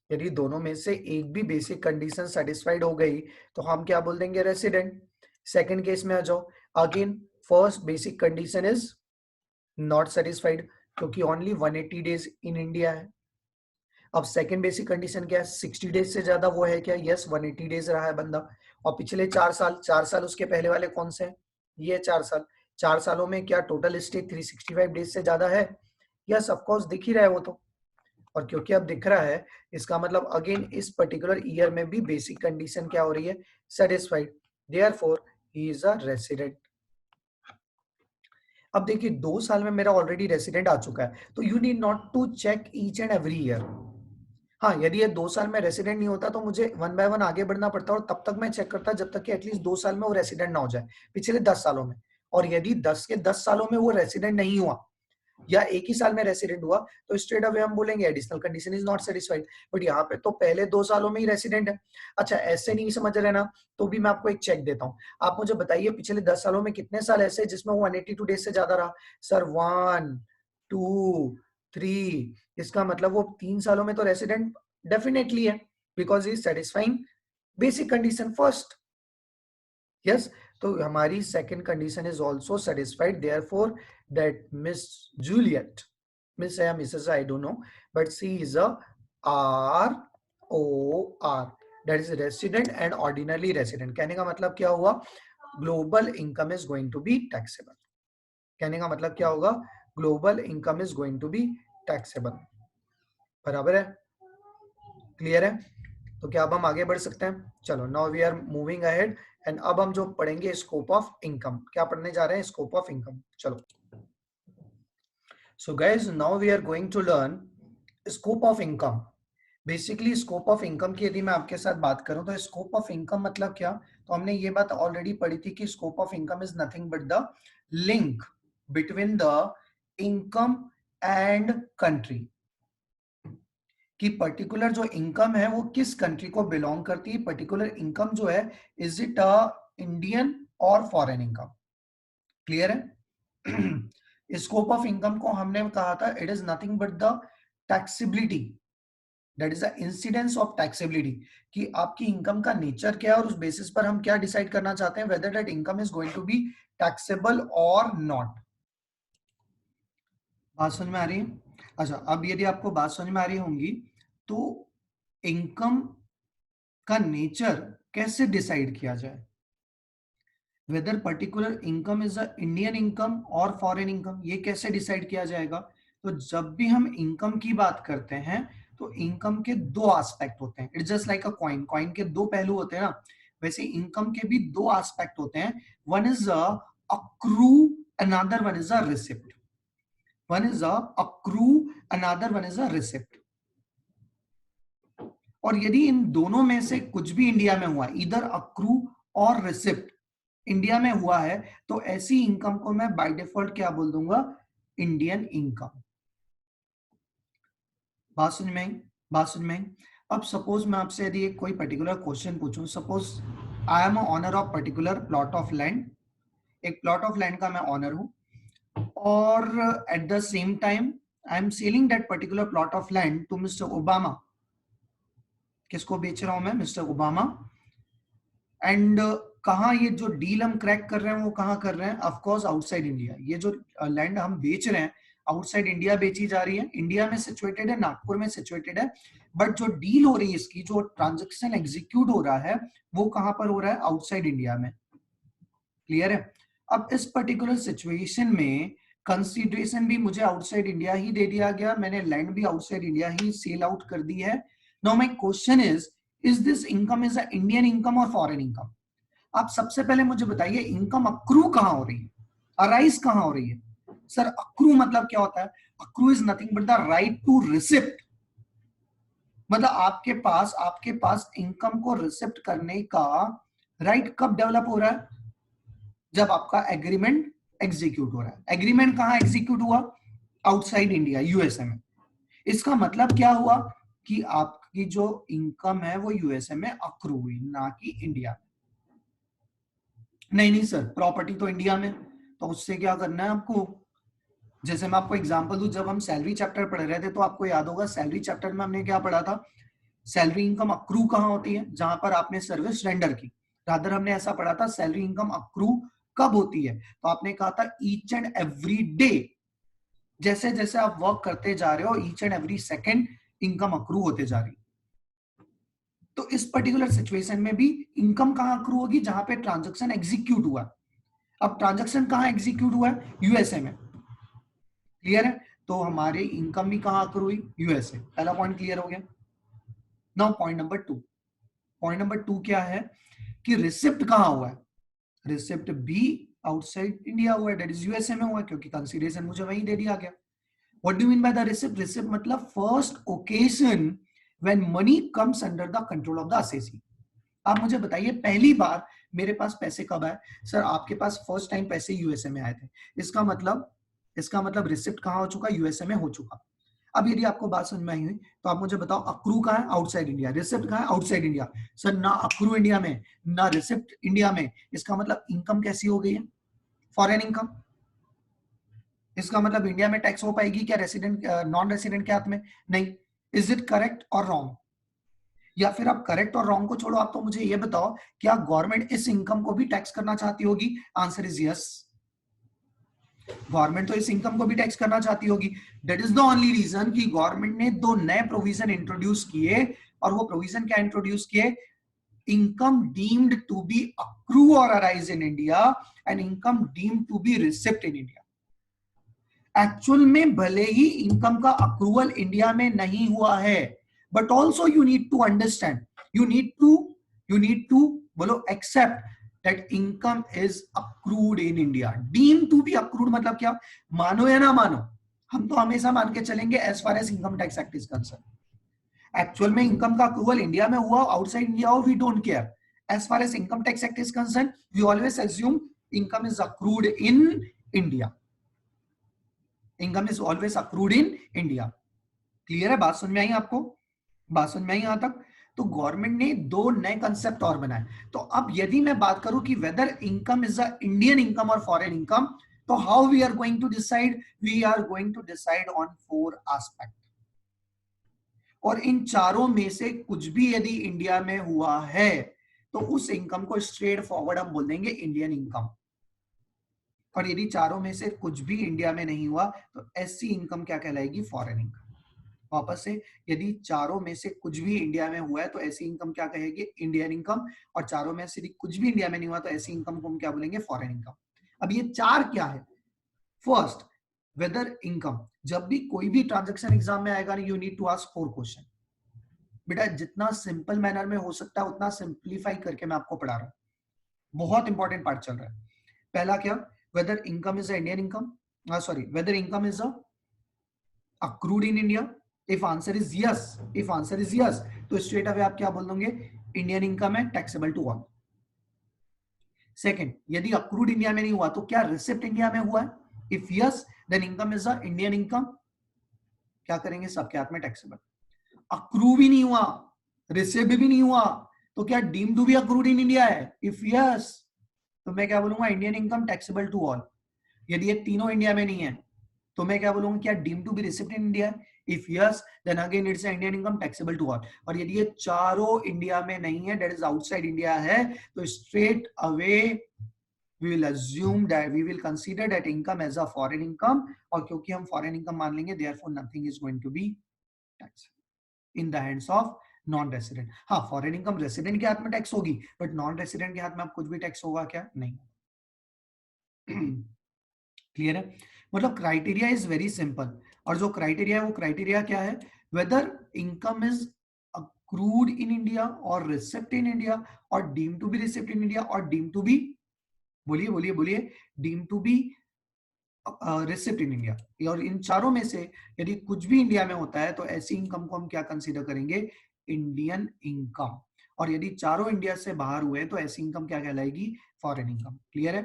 यदि दोनों में से एक भी बेसिक कंडीशन सेटिस्फाइड हो गई तो हम क्या बोल देंगे? रेसिडेंट। सेकंड केस में आ जाओ। Again first basic condition is not satisfied क्योंकि ओनली 180 डेज इन इंडिया है। अब सेकंड बेसिक कंडीशन क्या है? 60 डेज से ज्यादा वो है क्या? यस, 180 डेज रहा है बंदा। और पिछले 4 साल उसके पहले वाले कौन से हैं? ये 4 साल। 4 सालों में क्या टोटल स्टे 365 डेज से ज्यादा है? यस ऑफकोर्स, दिख ही रहा है वो तो। और क्योंकि अब दिख रहा है, इसका मतलब अगेन इस पर्टिकुलर ईयर में भी बेसिक कंडीशन क्या हो रही है? Satisfied. Therefore he is a resident. अब देखिए 2 साल में मेरा ऑलरेडी रेसिडेंट आ चुका है, तो you need not to check each and every year. हाँ, यदि ये 2 साल में रेसिडेंट नहीं होता तो मुझे 1 बाय 1 आगे बढ़ना पड़ता और तब तक मैं चेक करता जब तक कि एटलीस्ट 2 साल में वो रेसिडेंट ना हो जाए पिछले 10 सालों में। और यदि 10 के 10 सालों में वो रेसिडेंट नहीं हुआ या एक ही साल में रेसिडेंट हुआ तो स्ट्रेट अवे हम बोलेंगे additional condition is not satisfied. But यहाँ पे तो पहले 2 सालों में ही रेसिडेंट है। अच्छा, ऐसे नहीं समझ रहे ना, तो भी मैं आपको एक चेक देता हूँ। आप मुझे बताइए पिछले 10 सालों में कितने साल ऐसे जिसमें वो 182 डेज से ज्यादा रहा? सर 1, 2, 3। इसका मतलब वो 3 सालों में तो रेसिडेंट डेफिनेटली है because is satisfying basic condition first. Yes, तो हमारी second condition is also satisfied. Therefore that miss Juliet, miss या Mrs I don't know, but she is a R O R, that is resident and ordinary resident. कहने का मतलब क्या हुआ? Global income is going to be taxable. कहने का मतलब क्या होगा? Global income is going to be taxable. बराबर है? क्लियर है? तो क्या अब हम आगे बढ़ सकते हैं? चलो, now we are moving ahead and अब हम जो पढ़ेंगे स्कोप ऑफ इनकम। क्या पढ़ने जा रहे हैं? Scope of income. चलो, so guys now we are going to learn scope of income. Basically scope of income की यदि मैं आपके साथ बात करूं तो स्कोप ऑफ इनकम मतलब क्या? तो हमने ये बात ऑलरेडी पढ़ी थी कि scope of income is nothing but the link between the income and country. कि पर्टिकुलर जो इनकम है वो किस कंट्री को बिलोंग करती है। पर्टिकुलर इनकम जो है, इज इट अ इंडियन और फॉरेन इनकम? क्लियर है? स्कोप ऑफ इनकम को हमने कहा था it is nothing but the taxability, that is the incidence of taxability. कि आपकी इनकम का नेचर क्या है और उस बेसिस पर हम क्या डिसाइड करना चाहते हैं whether that income is going to be taxable और नॉट। बात समझ में आ रही है? अच्छा, अब यदि आपको बात समझ में आ रही होंगी तो इनकम का नेचर कैसे डिसाइड किया जाए, whether particular income is a Indian income और फॉरेन इनकम, ये कैसे डिसाइड किया जाएगा? तो जब भी हम इनकम की बात करते हैं तो इनकम के दो एस्पेक्ट होते हैं। It's just like a coin, coin के दो पहलू होते हैं ना, वैसे इनकम के भी दो एस्पेक्ट होते हैं। One is a accrue, another one is a receipt. One is a accrue, another one is a receipt. और यदि इन दोनों में से कुछ भी इंडिया में हुआ, इधर अक्रू और रिसिप्ट इंडिया में हुआ है, तो ऐसी इनकम को मैं बाय डिफॉल्ट क्या बोल दूंगा? Indian income. बात समझ में आई? बात समझ में आई? अब सपोज मैं आपसे यदि कोई पर्टिकुलर क्वेश्चन पूछूं, suppose I am owner of particular plot of land, एक प्लॉट ऑफ लैंड का मैं ऑनर हूं और at the same time I am selling that particular plot of land to mister Obama. किसको बेच रहा हूं मैं? Mister Obama. एंड कहाँ ये जो डील हम क्रैक कर रहे हैं वो कहाँ कर रहे हैं? Of course outside India. ये जो लैंड हम बेच रहे हैं आउटसाइड इंडिया बेची जा रही है। इंडिया में सिचुएटेड है, नागपुर में सिचुएटेड है, बट जो डील हो रही है इसकी, जो ट्रांजेक्शन एग्जीक्यूट हो रहा है वो कहाँ पर हो रहा है? आउटसाइड इंडिया में। क्लियर है? अब इस पर्टिकुलर सिचुएशन में कंसीडरेशन भी मुझे आउटसाइड इंडिया ही दे दिया गया, मैंने लैंड भी आउटसाइड इंडिया ही सेल आउट कर दी है। Now my question is this income is a Indian income और फॉरेन इनकम? आप सबसे पहले मुझे बताइए इनकम अक्रू कहां हो रही है, अराइज कहां हो रही है? सर अक्रू मतलब क्या होता है? Accrue is nothing but the right to receipt. मतलब आपके पास इनकम को रिसिप्ट करने का राइट कब डेवलप हो रहा है? जब आपका एग्रीमेंट एग्जीक्यूट हो रहा है। एग्रीमेंट कहां एग्जीक्यूट हुआ? आउटसाइड इंडिया, यूएसए में। इसका मतलब क्या हुआ कि आपकी जो इनकम है वो यूएसए में अक्रू हुई, ना कि इंडिया में। नहीं नहीं सर, प्रॉपर्टी तो इंडिया में, तो उससे क्या करना है आपको? जैसे मैं आपको एग्जांपल दूं, जब हम सैलरी चैप्टर पढ़ रहे थे तो आपको याद होगा सैलरी चैप्टर में हमने क्या पढ़ा था, सैलरी इनकम अक्रू कहाँ होती है, जहां पर आपने सर्विस रेंडर की, रादर हमने ऐसा पढ़ा था सैलरी इनकम अक्रू कब होती है, तो आपने कहा था ईच एंड एवरी डे, जैसे जैसे आप वर्क करते जा रहे हो each and every second income accrue होते जा रही। तो इस पर्टिकुलर सिचुएशन में भी इनकम कहां अक्रू होगी, जहां पे ट्रांजैक्शन एग्जीक्यूट हुआ। अब ट्रांजैक्शन कहां एग्जीक्यूट हुआ है, यूएसए में, क्लियर है, तो हमारी इनकम भी कहां अक्रू हुई, यूएसए, पहला पॉइंट क्लियर हो गया। Now point number 2, point number 2 क्या है कि रिसिप्ट कहां हुआ है, रिसिप्ट भी आउटसाइड इंडिया हुआ है, दैट इज यूएसए में हुआ है, क्योंकि कंसीडरेशन मुझे वहीं दे दिया गया। What do mean by the receipt, receipt मतलब first occasion when money comes under the control of the assessee. आप मुझे बताइए पहली बार मेरे पास पैसे कब आए, सर आपके पास फर्स्ट टाइम पैसे यूएसए में आए थे, इसका मतलब रिसिप्ट कहां हो चुका, यूएसए में हो चुका। अब यदि आपको बात समझ में आई हुई तो आप मुझे बताओ अक्रू कहां है, आउटसाइड इंडिया, रिसिप्ट कहां है, आउटसाइड इंडिया। सर ना अक्रू इंडिया में ना रिसिप्ट इंडिया में, इसका मतलब इनकम कैसी हो गई है, फॉरेन इनकम। इसका मतलब इंडिया में टैक्स हो पाएगी क्या रेसिडेंट नॉन रेसिडेंट के हाथ में, नहीं। इज इट करेक्ट और रॉन्ग, या फिर आप करेक्ट और रॉन्ग को छोड़ो, आप तो मुझे ये बताओ क्या गवर्नमेंट इस इनकम को भी टैक्स करना चाहती होगी, आंसर इज यस, गवर्नमेंट तो इस इनकम को भी टैक्स करना चाहती होगी। That is the only reason कि गवर्नमेंट ने 2 नए प्रोविजन इंट्रोड्यूस किए, और वो प्रोविजन क्या इंट्रोड्यूस किए, income deemed to be accrue और arise in India and income deemed to be receipt in India. Actual में भले ही इनकम का अक्रूवल इंडिया में नहीं हुआ है, but also you need to understand, you need to बोलो except that income is accrued in India. Deem to be accrued मतलब क्या, मानो या ना मानो, हम तो हमेशा मान के चलेंगे as far as income tax act is concern. Actual में इनकम का अक्रूवल इंडिया में हुआ, आउटसाइड इंडिया हो, we don't care. As far as income tax act is concern, we always assume income is accrued in India, income is always accrued in India. Clear है, बात समझ में आई आपको, बात समझ में आई यहां तक। तो गवर्नमेंट ने 2 नए कंसेप्ट और बनाए। तो अब यदि मैं बात करूं कि whether income is a Indian income और फॉरेन इनकम, तो how we are going to decide, we are going to decide on 4 aspect, और इन चारों में से कुछ भी यदि इंडिया में हुआ है तो उस इनकम को स्ट्रेट फॉरवर्ड हम बोल देंगे इंडियन इनकम, और यदि चारों में से कुछ भी इंडिया में नहीं हुआ तो ऐसी इनकम क्या कहलाएगी, फॉरेन इनकम। वापस से, यदि चारों में से कुछ भी इंडिया में हुआ है तो ऐसी इनकम क्या कहेंगे, इंडियन इनकम, और चारों में से कुछ भी इंडिया में नहीं हुआ तो ऐसी इनकम को हम क्या बोलेंगे, फॉरेन इनकम। अब ये 4 क्या है, फर्स्ट वेदर इनकम, जब भी कोई भी ट्रांजैक्शन एग्जाम में आएगा ना, you need to ask 4 question. बेटा जितना सिंपल मैनर में हो सकता है उतना सिंप्लीफाई करके मैं आपको पढ़ा रहा हूं, बहुत इंपॉर्टेंट पार्ट चल रहा है। पहला क्या, whether income is a Indian income, sorry whether income is a accrued in India. If answer is yes, तो स्ट्रेट अवे आप क्या बोल दोगे, इंडियन इनकम है, टैक्सेबल टू ऑल। सेकंड, यदि अक्रूड इंडिया में नहीं हुआ तो क्या रिसिप्ट इंडिया में हुआ है, if yes then income is a Indian income, क्या करेंगे, सबके हाथ में टैक्सेबल। अक्रू भी नहीं हुआ, रिसिप्ट भी नहीं हुआ, तो क्या deem to be accrued in India है, इफ यस तो मैं क्या बोलूंगा, Indian income taxable to all. यदि ये तीनों इंडिया में नहीं है तो मैं क्या बोलूंगा, क्या deem to be receipt in India, if yes then again it's Indian income taxable to all. और यदि ये चारों इंडिया में नहीं है, दैट इज आउटसाइड इंडिया है, तो straight away we will assume that we will consider that income as a foreign income, और क्योंकि हम foreign income मान लेंगे therefore nothing is going to be taxed in the hands of non resident. हाँ foreign income resident के हाथ में tax होगी, बट नॉन रेसिडेंट के हाथ में अब कुछ भी टैक्स होगा क्या, नहीं। क्लियर है, मतलब क्राइटेरिया इज वेरी सिंपल, और जो क्राइटेरिया है वो क्राइटेरिया क्या है, whether income is accrued in India और रिसिप्ट इन इंडिया और deem to be receipt in India और डीम टू बी, बोलिए बोलिए बोलिए, deem to be receipt in India. और इन चारों में से यदि कुछ भी इंडिया में होता है तो ऐसी इनकम को हम क्या कंसीडर करेंगे, इंडियन इनकम। और यदि चारों इंडिया से बाहर हुए तो ऐसी इनकम क्या कहलाएगी, फॉरेन इनकम। क्लियर है,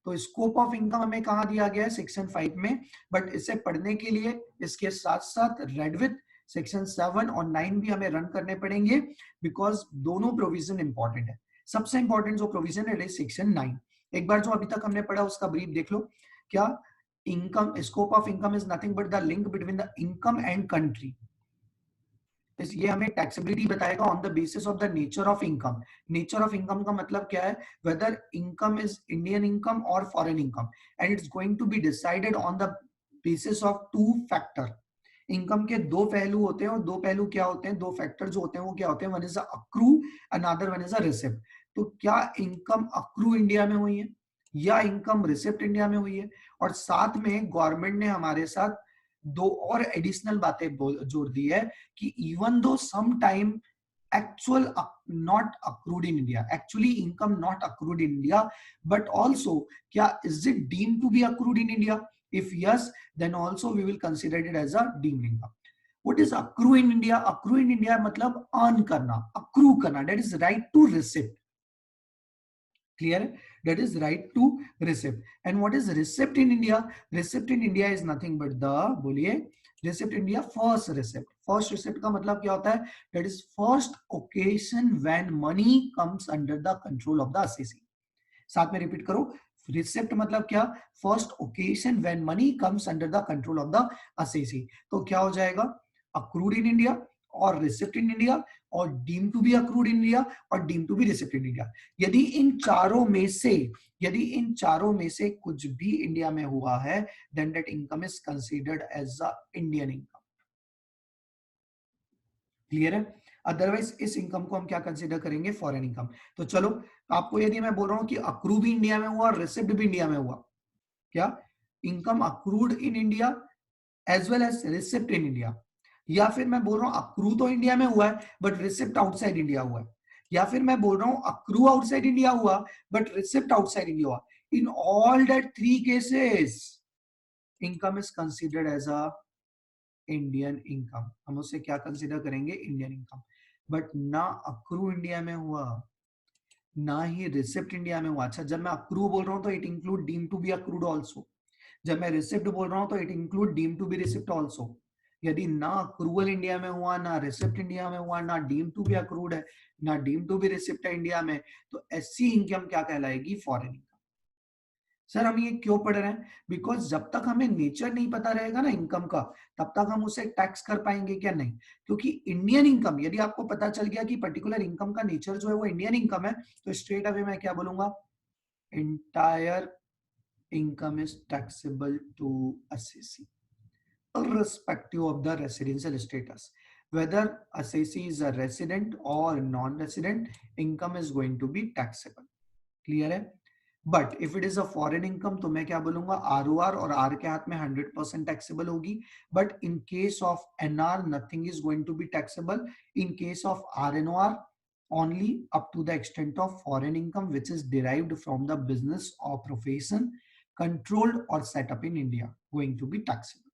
तो स्कोप ऑफ इनकम हमें कहा दिया गया है, सेक्शन 5 में, बट इसे पढ़ने के लिए इसके साथ साथ रेड विथ सेक्शन 7 और 9 भी हमें रन करने पड़ेंगे, बिकॉज दोनों प्रोविजन इंपॉर्टेंट है। सबसे इंपॉर्टेंट जो प्रोविजन है सेक्शन 9, एक बार जो अभी तक हमने पढ़ा उसका ब्रीफ देख लो। क्या income, scope of income is nothing but the link between the income and country. ये हमें टैक्सेबिलिटी बताएगा on the basis of the nature of income. Nature of income का मतलब क्या है? Whether income is Indian income और foreign income, and it's going to be decided on the basis of two factor. Income के दो पहलू होते हैं, और दो पहलू क्या होते हैं, दो फैक्टर जो होते हैं वो क्या होते हैं? One is a accrue, another one is a receipt. तो क्या इनकम अक्रू इंडिया में हुई है या इनकम रिसिप्ट इंडिया में हुई है? और साथ में गवर्नमेंट ने हमारे साथ दो और एडिशनल बातें जोड़ दी है कि even though some time actual not accrued in India, actually income not accrued in India, but also kya is it deemed to be accrued in India? If yes, then also we will consider it as a deemed income. What is accrue in India? Accrue in India मतलब earn करना, accrue करना, that is right to receipt. Clear? That is right to receipt. And what is receipt in India? Receipt in India is nothing but the, बोलिए, receipt India first receipt. First receipt का मतलब क्या होता है? That is first occasion when money comes under the control of the assessee. साथ में repeat करो. Receipt मतलब क्या? First occasion when money comes under the control of the assessee. तो क्या हो जाएगा? अक्रूड इन इंडिया और रिसिप्ट इन इंडिया और deem to be accrued in India और deem to be receipt in India. यदि इन चारों में से कुछ भी इंडिया में हुआ है, then that income is considered as a Indian income. Clear है? अदरवाइज इस इनकम को हम क्या कंसीडर करेंगे? Foreign income. तो चलो, आपको यदि मैं बोल रहा हूं कि अक्रू भी इंडिया में हुआ और रिसिप्ट भी इंडिया में हुआ, क्या income accrued in India as well as receipt in India, या फिर मैं बोल रहा हूं अक्रू तो इंडिया में हुआ है बट रिसिप्ट आउटसाइड इंडिया हुआ है, या फिर मैं बोल रहा हूं अक्रू आउटसाइड इंडिया हुआ बट रिसिप्ट आउटसाइड इंडिया हुआ, in all that three cases income is considered as a Indian income. हम उसे क्या कंसीडर करेंगे? Indian income. बट ना अक्रू इंडिया में हुआ ना ही रिसिप्ट इंडिया में हुआ. अच्छा, जब मैं अक्रू बोल रहा हूं तो it include deem to be accrued also. जब मैं रिसिप्ट बोल रहा हूं तो it include deem to be receipt also. यदि ना अक्रूवल इंडिया में हुआ, ना रिसिप्ट इंडिया में हुआ, ना डीम टू बी अक्रूड है, ना डीम टू बी रिसिप्ट है इंडिया में, तो ऐसी इनकम क्या कहलाएगी? Foreign income. सर हम ये क्यों पढ़ रहे हैं? बिकॉज जब तक हमें नेचर नहीं पता रहेगा ना इनकम का, तब तक हम उसे टैक्स कर पाएंगे क्या? नहीं. क्योंकि इंडियन इनकम, यदि आपको पता चल गया कि पर्टिकुलर इनकम का नेचर जो है वो इंडियन इनकम है, तो स्ट्रेट अवे मैं क्या बोलूंगा? Entire income is taxable to assessee, irrespective of the residential status. Whether assessee is a resident or non-resident, income is going to be taxable. Clear है? But if it is a foreign income तो मैं क्या बोलूंगा? ROR, और are के हाथ में 100% taxable होगी. But in case of NR nothing is going to be taxable. In case of RNOR only up to the extent of foreign income which is derived from the business or profession controlled or set up in India going to be taxable.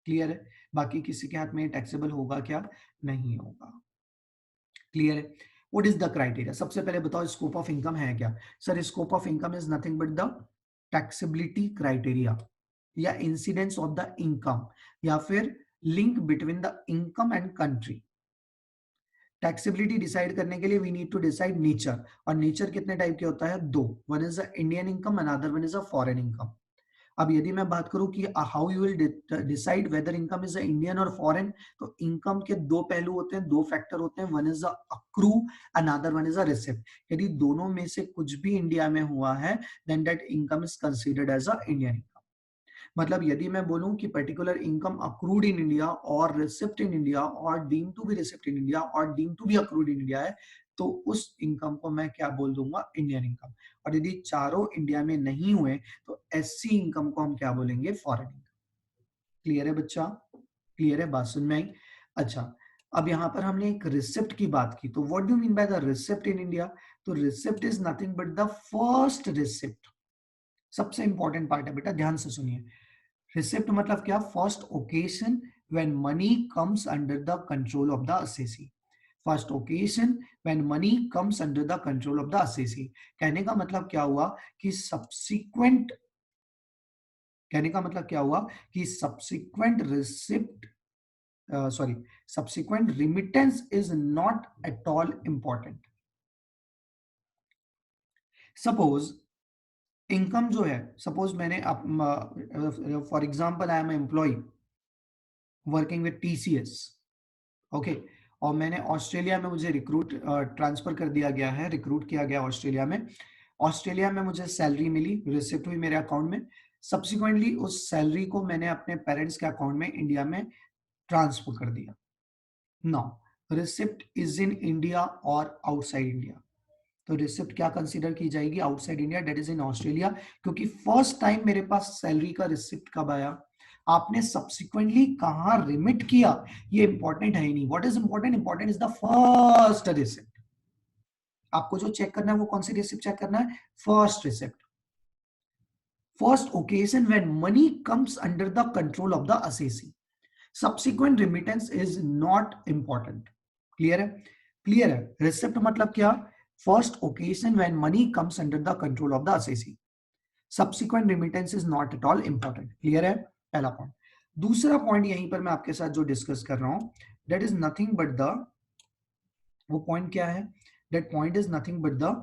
Clear है? बाकी किसी के हाथ में taxable होगा क्या? नहीं होगा. क्लियर है? What is the criteria? सबसे पहले बताओ स्कोप ऑफ इनकम है क्या? Sir scope of income is nothing but the taxability criteria, या इंसिडेंस ऑफ द इनकम, या फिर link between the income and country. Taxability decide करने के लिए we need to decide nature, और नेचर कितने टाइप के होता है? दो. One is the Indian income, another one is a foreign income. अब यदि मैं बात करूं कि how you will decide whether income is Indian और फॉरेन, तो इनकम के दो पहलू होते हैं, दो फैक्टर होते हैं. One is a accrue, another one is a receipt. यदि दोनों में से कुछ भी इंडिया में हुआ है, then that income is considered as a Indian income. मतलब यदि मैं बोलूं कि particular income accrued in India और रिसिप्ट इन इंडिया और deem to be receipt in India और deem to be accrued in India है, तो उस इनकम को मैं क्या बोल दूंगा? Indian income. और यदि चारों इंडिया में नहीं हुए, तो ऐसी इनकम को हम क्या बोलेंगे? Foreign income. क्लियर है बच्चा? क्लियर है? बात सुन में आई? अच्छा, अब यहां पर हमने एक रिसिप्ट की बात की, तो what do mean by the receipt in India? तो receipt is nothing but the first receipt. सबसे इंपॉर्टेंट पार्ट है बेटा, ध्यान से सुनिए. रिसिप्ट मतलब क्या? First occasion when money comes under the control of the assessee. First occasion when money comes under the control of the assessee. कहने का मतलब क्या हुआ? कि सब्सिक्वेंट, कहने का मतलब क्या हुआ? कि subsequent receipt, sorry, subsequent remittance is not at all important. Suppose income जो है, सपोज मैंने for example I am employ working with TCS, okay, और मैंने ऑस्ट्रेलिया में मुझे रिक्रूट ट्रांसफर कर दिया गया है, रिक्रूट किया गया ऑस्ट्रेलिया में। ऑस्ट्रेलिया में मुझे सैलरी मिली, रिसिप्ट हुई मेरे अकाउंट में। सब्सिक्वेंटली उस सैलरी को मैंने अपने पेरेंट्स के अकाउंट में इंडिया में ट्रांसफर कर दिया। Now receipt is in India और आउटसाइड इंडिया, तो रिसिप्ट क्या कंसीडर की जाएगी? Outside India, that is in Australia, क्योंकि फर्स्ट टाइम मेरे पास सैलरी का रिसिप्ट कब आया, आपने सब्सिक्वेंटली कहां रिमिट किया, ये इंपॉर्टेंट है ही नहीं। What is important? Important is the first receipt. आपको जो चेक करना है वो कौन सी रिसिप्ट चेक करना है? First receipt. First occasion when money comes under the control of the assessee, subsequent remittance is not important. Clear है? क्लियर है? रिसिप्ट मतलब क्या? First occasion when money comes under the control of the assessee, subsequent remittance is not at all important. Clear है? पहला point. दूसरा point यहीं पर मैं आपके साथ जो डिस्कस कर रहा हूं, that is nothing but the, वो पॉइंट क्या है? That point is nothing but the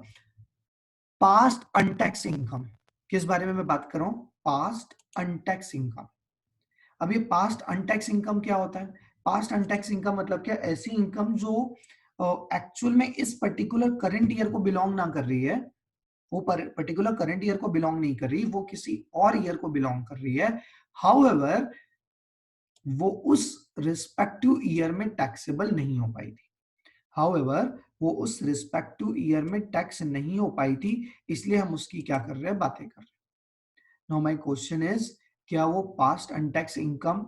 past untaxed income. किस बारे में मैं बात कर रहा हूं? Past untaxed income. अब ये पास्ट अनटैक्स इनकम क्या होता है? पास्ट अनटैक्स इनकम मतलब क्या? ऐसी इनकम जो एक्चुअल में इस पर्टिकुलर करंट ईयर को बिलोंग ना कर रही है, वो पर्टिकुलर करंट ईयर को बिलोंग नहीं कर रही, वो किसी और ईयर को बिलोंग कर रही है। हाउएवर वो उस रिस्पेक्टिव ईयर में टैक्सेबल नहीं हो पाई थी। हाउएवर वो उस रिस्पेक्टिव ईयर में टैक्स नहीं हो पाई थी, इसलिए हम उसकी क्या कर रहे हैं? बातें कर रहे हैं। नाउ माय क्वेश्चन इज, क्या वो पास्ट अनटैक्स इनकम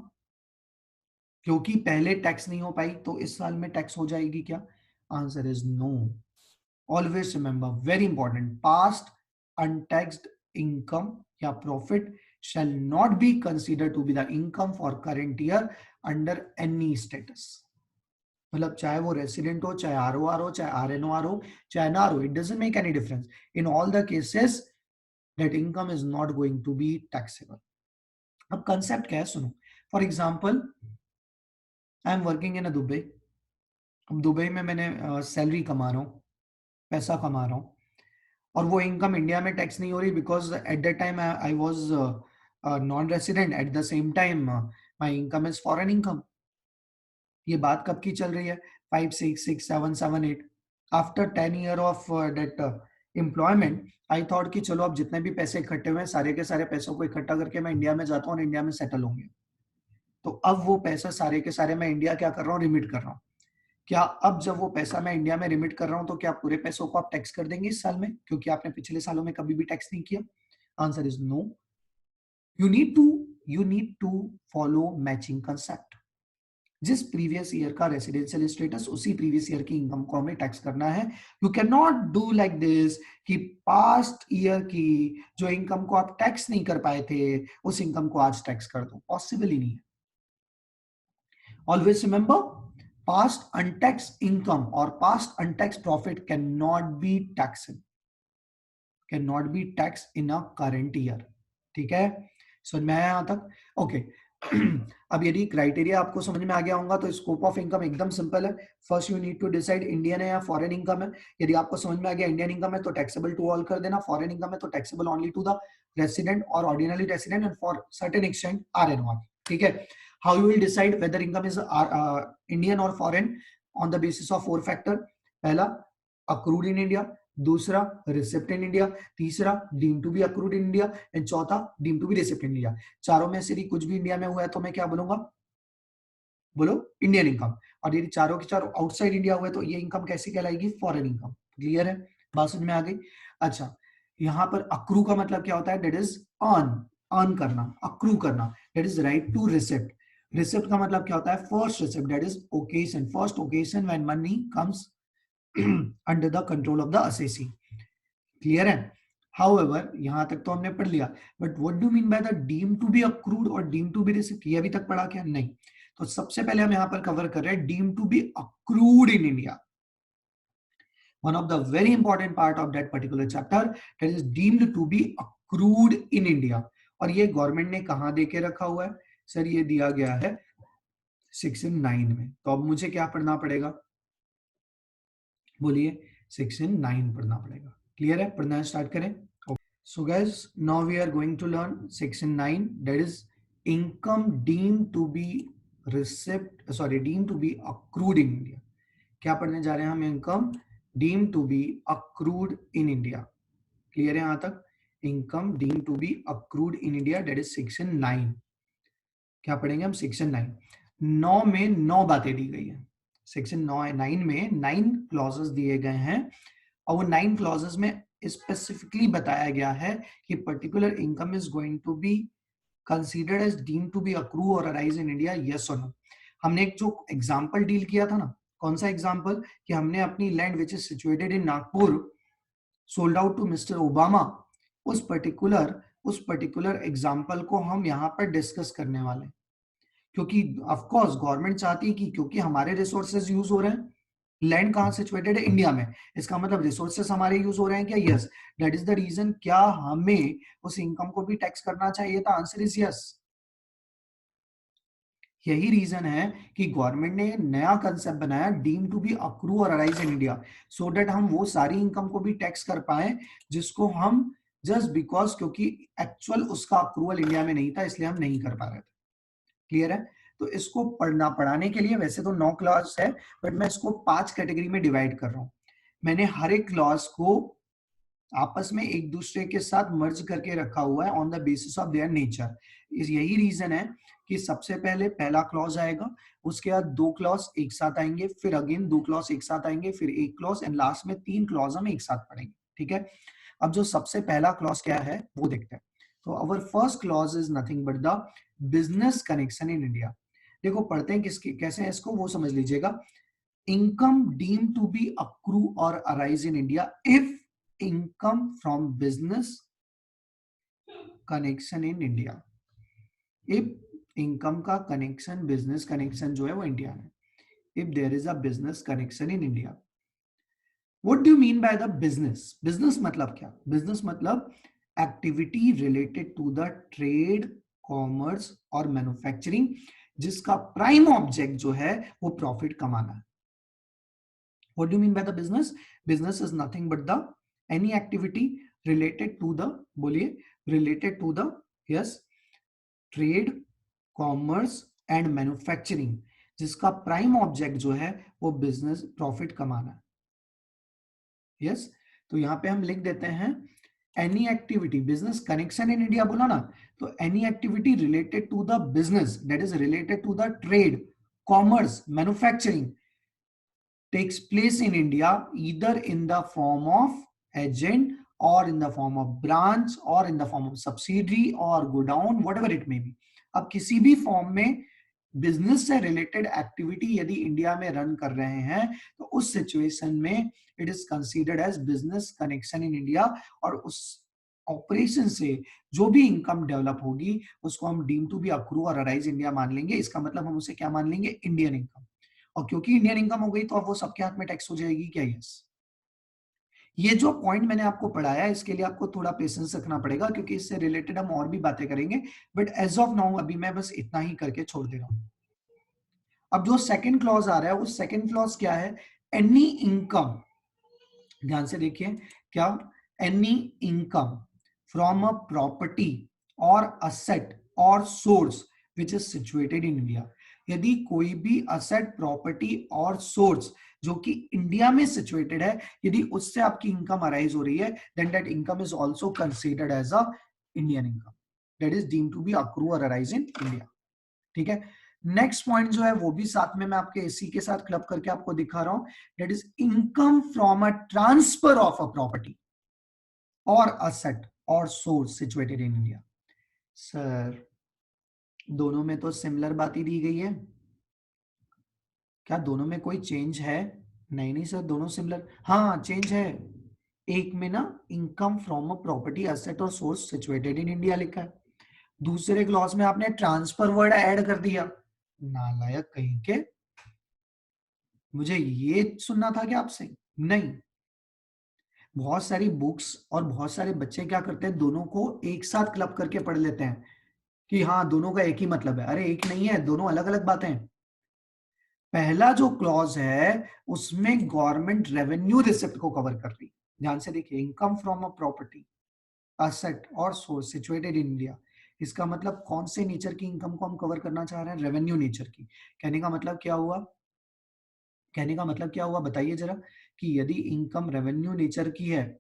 क्योंकि पहले टैक्स नहीं हो पाई तो इस साल में टैक्स हो जाएगी क्या? Answer is no. Always remember, very important, past untaxed income या profit shall not be considered to be the income for current year under any status। मतलब चाहे वो रेसिडेंट हो, चाहे आरओआर हो, चाहे आरएनओआर हो, चाहे एनआर हो, it doesn't make any difference. In all the cases that income is not going to be taxable. अब कंसेप्ट क्या है सुनो। For example I am working in Dubai. अब दुबई में मैंने सैलरी कमा रहा हूँ, पैसा कमा रहा हूँ, और वो इनकम इंडिया में टैक्स नहीं हो रही, because at that time I was non resident, eight the same time my income is foreign income. ये बात कब की चल रही है? 5 6 6 7 7 8, after 10 year of that employment, I thought कि चलो अब जितने भी पैसे इकट्ठे हुए हैं सारे के सारे पैसों को इकट्ठा करके मैं इंडिया में जाता हूँ और इंडिया में सेटल होंगे। तो अब वो पैसा सारे के सारे मैं इंडिया क्या कर रहा हूँ? रिमिट कर रहा हूँ। क्या अब जब वो पैसा मैं इंडिया में रिमिट कर रहा हूं तो क्या पूरे पैसों को आप टैक्स कर देंगे इस साल में, क्योंकि आपने पिछले सालों में कभी भी टैक्स नहीं किया? Answer is no. You need to follow matching concept. जिस प्रीवियस ईयर का रेसिडेंशियल स्टेटस, उसी प्रीवियस ईयर की इनकम को हमें टैक्स करना है। You can not do like this कि पास्ट ईयर की जो इनकम को आप टैक्स नहीं कर पाए थे उस इनकम को आज टैक्स कर दो, पॉसिबल ही नहीं है। Always remember, past untaxed income or past untaxed profit cannot be taxed, cannot be taxed in a current year। ठीक है, समझ में आया यहां तक? ओके। अब यदि क्राइटेरिया आपको समझ में आ गया होगा तो स्कोप ऑफ इनकम एकदम सिंपल है। First you need to decide Indian है या फॉरेन इनकम है। यदि आपको समझ में आ गया इंडियन इनकम है तो टैक्सेबल टू ऑल कर देना, फॉरेन इनकम है तो taxable only to the resident और ordinary resident and for certain extent RNOR. ठीक है। How you will decide whether income is Indian or foreign? On the basis of 4 factor। पहला accrued in India, दूसरा receipt in India, तीसरा deemed to be accrued in India and चौथा deemed to be receipt in India। चारों में से यदि कुछ भी इंडिया में हुआ है तो मैं क्या बोलूंगा? बोलो इंडियन इनकम। और यदि चारों के चारों आउटसाइड इंडिया हुए तो ये इनकम कैसी कहलाएगी? Foreign income. क्लियर है? बात समझ में आ गई? अच्छा, यहाँ पर अक्रू का मतलब क्या होता है? दैट इज अर्न, अर्न करना, अक्रू करना, that is right to receipt. Receipt का मतलब क्या होता है? First receipt, that is occasion, first occasion when money comes under the control of the assessee. Clear है? हाउएवर यहां तक तो हमने पढ़ लिया, but what do mean by the deem to be accrued और डीम टू बी रिसिप्ट? ये अभी तक पढ़ा क्या? नहीं। तो सबसे पहले हम यहां पर कवर कर रहे हैं deem to be accrued in India. One of the very important part of that particular chapter, that is deemed to be accrued in India। और ये गवर्नमेंट ने कहां दे के रखा हुआ है? सर ये दिया गया है सेक्शन 9 में। तो अब मुझे क्या पढ़ना पड़ेगा? बोलिए, सेक्शन 9 पढ़ना पड़ेगा। क्लियर है? पढ़ना स्टार्ट करें। So guys, now we are going to learn section 9, that is income deemed to be deemed to be accrued in India. क्या पढ़ने जा रहे हैं हम? Income deemed to be accrued in India. Clear है यहां तक? Income deemed to be accrued in India, that is section 9. क्या पढ़ेंगे हम? सेक्शन 9. 9 में 9 बातें दी गई है. सेक्शन 9 में 9 क्लॉजेस दिए गए हैं और वो 9 क्लॉजेस में स्पेसिफिकली बताया गया है कि particular income is going to be considered as deemed to be accrue और अराइज इन इंडिया, यस और नो. हमने एक जो एग्जांपल डील किया था ना, कौन सा एग्जांपल? कि हमने अपनी land which is situated in Nagpur sold out to mister Obama. उस पर्टिकुलर एग्जांपल को हम यहाँ पर डिस्कस करने वाले हैं, क्योंकि ऑफ कोर्स गवर्नमेंट चाहती है कि क्योंकि हमारे रिसोर्सेज यूज हो रहे हैं. लैंड कहां सिचुएटेड है? इंडिया में. इसका मतलब रिसोर्सेस हमारे यूज हो रहे हैं क्या? Yes. That is the reason. क्या हमें उस इनकम को भी टैक्स करना चाहिए था? Answer is yes. यही रीजन है कि गवर्नमेंट ने नया कंसेप्ट बनाया, डीम टू बी अक्रू और arise in India, so that हम वो सारी इनकम को भी टैक्स कर पाए जिसको हम जस्ट बिकॉज क्योंकि एक्चुअल उसका अक्रूवल इंडिया में नहीं था इसलिए हम नहीं कर पा रहे थे. क्लियर है? तो इसको पढ़ाने के लिए वैसे तो 9 क्लास है, बट मैं इसको 5 कैटेगरी में डिवाइड कर रहा हूं. मैंने हर एक क्लॉज को आपस में एक दूसरे के साथ मर्ज करके रखा हुआ है on the basis of their nature. यही रीजन है कि सबसे पहले पहला क्लॉज आएगा, उसके बाद 2 क्लॉज एक साथ आएंगे, फिर अगेन 2 क्लॉज एक साथ आएंगे, फिर एक क्लॉज एंड लास्ट में 3 क्लॉज हम एक साथ पढ़ेंगे. ठीक है? अब जो सबसे पहला क्लॉज क्या है वो देखते हैं. तो our first clause is nothing but the business connection in India. देखो पढ़ते हैं किसके कैसे है इसको वो समझ लीजिएगा. Income deem to be accrue और arise in India if income from business connection in India. if income का connection business connection जो है वो इंडिया में, if there is a business connection in India. what do you mean by the business? business मतलब क्या? business मतलब activity related to the trade, commerce और manufacturing जिसका prime object जो है वो profit कमाना है. what do you mean by the business? business is nothing but the any activity related to the, बोलिए, related to the, yes, trade, commerce and manufacturing जिसका prime object जो है वो बिजनेस प्रॉफिट कमाना है. यस. तो यहां पे हम लिख देते हैं any activity, business connection in India बोला ना, तो any activity related to the business, that is related to the trade, commerce, manufacturing takes place in India either in the form of agent or in the form of branch or in the form of subsidiary or godown, whatever it may be. अब किसी भी form में business से related activity यदि India में run कर रहे हैं तो उस सिचुएशन में it is considered as business connection in India, और उस ऑपरेशन से जो भी इनकम डेवलप होगी उसको हम डीम टू बी अक्रू और अराइज इंडिया मान लेंगे. इसका मतलब हम उसे क्या मान लेंगे? Indian income. और क्योंकि इंडियन इनकम हो गई तो अब वो सबके हाथ में टैक्स हो जाएगी क्या? यस. ये जो पॉइंट मैंने आपको पढ़ाया इसके लिए आपको थोड़ा पेशेंस रखना पड़ेगा क्योंकि इससे रिलेटेड हम और भी बातें करेंगे, बट एज ऑफ नाउ अभी मैं बस इतना ही करके छोड़ दे रहा हूं. अब जो सेकंड क्लॉज आ रहा है वो सेकंड क्लॉज क्या है? एनी इनकम, ध्यान से देखिए क्या, any income from a property और असेट और source which is situated in India. यदि कोई भी असेट, प्रॉपर्टी और सोर्स जो कि इंडिया में सिचुएटेड है, यदि उससे आपकी इनकम अराइज हो रही है, then that income is also considered as a Indian income, that is deemed to be accrue और अराइज इन इंडिया. ठीक है? नेक्स्ट पॉइंट जो है वो भी साथ में मैं आपके इसी के साथ क्लब करके आपको दिखा रहा हूं, that is income from a transfer of a property और असेट और source situated in India. Sir दोनों में तो सिमिलर बात ही दी गई है, क्या दोनों में कोई चेंज है? नहीं नहीं सर, दोनों सिमिलर. हाँ चेंज है. एक में ना income from a property, asset और सोर्स सिचुएटेड इन इंडिया लिखा है, दूसरे क्लॉज में आपने ट्रांसफर वर्ड ऐड कर दिया. नालायक कहीं के, मुझे ये सुनना था कि आपसे नहीं. बहुत सारी बुक्स और बहुत सारे बच्चे क्या करते हैं, दोनों को एक साथ क्लब करके पढ़ लेते हैं कि हाँ दोनों का एक ही मतलब है. अरे एक नहीं है, दोनों अलग अलग बातें हैं. पहला जो क्लॉज है उसमें गवर्नमेंट रेवेन्यू रिसिप्ट को कवर कर रही. ध्यान से देखिए, income from a property asset और सोर्स सिचुएटेड इन इंडिया। इसका मतलब कौन से नेचर की इनकम को हम कवर करना चाह रहे हैं? रेवेन्यू नेचर की। कहने का मतलब क्या हुआ? कहने का मतलब क्या हुआ बताइए जरा, कि यदि इनकम रेवेन्यू नेचर की है,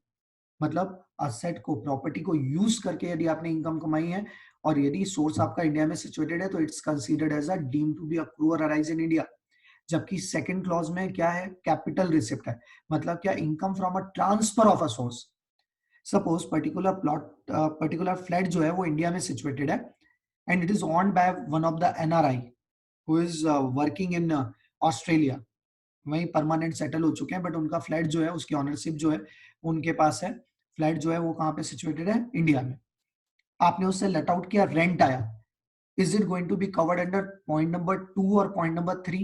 मतलब असेट को, प्रॉपर्टी को यूज करके यदि आपने इनकम कमाई है, और यदि सोर्स आपका इंडिया में सिचुएटेड है, तो it's considered as a deem to be accrue और अराइज इन इंडिया। जबकि सेकंड क्लॉज में क्या है? कैपिटल रिसिप्ट है। मतलब क्या? Income from a transfer of a source. Suppose particular plot, particular flat जो है वो इंडिया में सिचुएटेड है, and it is owned by one of the NRI who is working in Australia. वहीं परमानेंट सेटल हो चुके हैं, बट उनका फ्लैट जो है, उसकी ऑनरशिप जो है उनके पास है। फ्लैट जो है वो कहाँ पे सिचुएटेड है? इंडिया में। आपने उससे लेट आउट किया, रेंट आया, is it going to be covered under point number 2 or point number 3?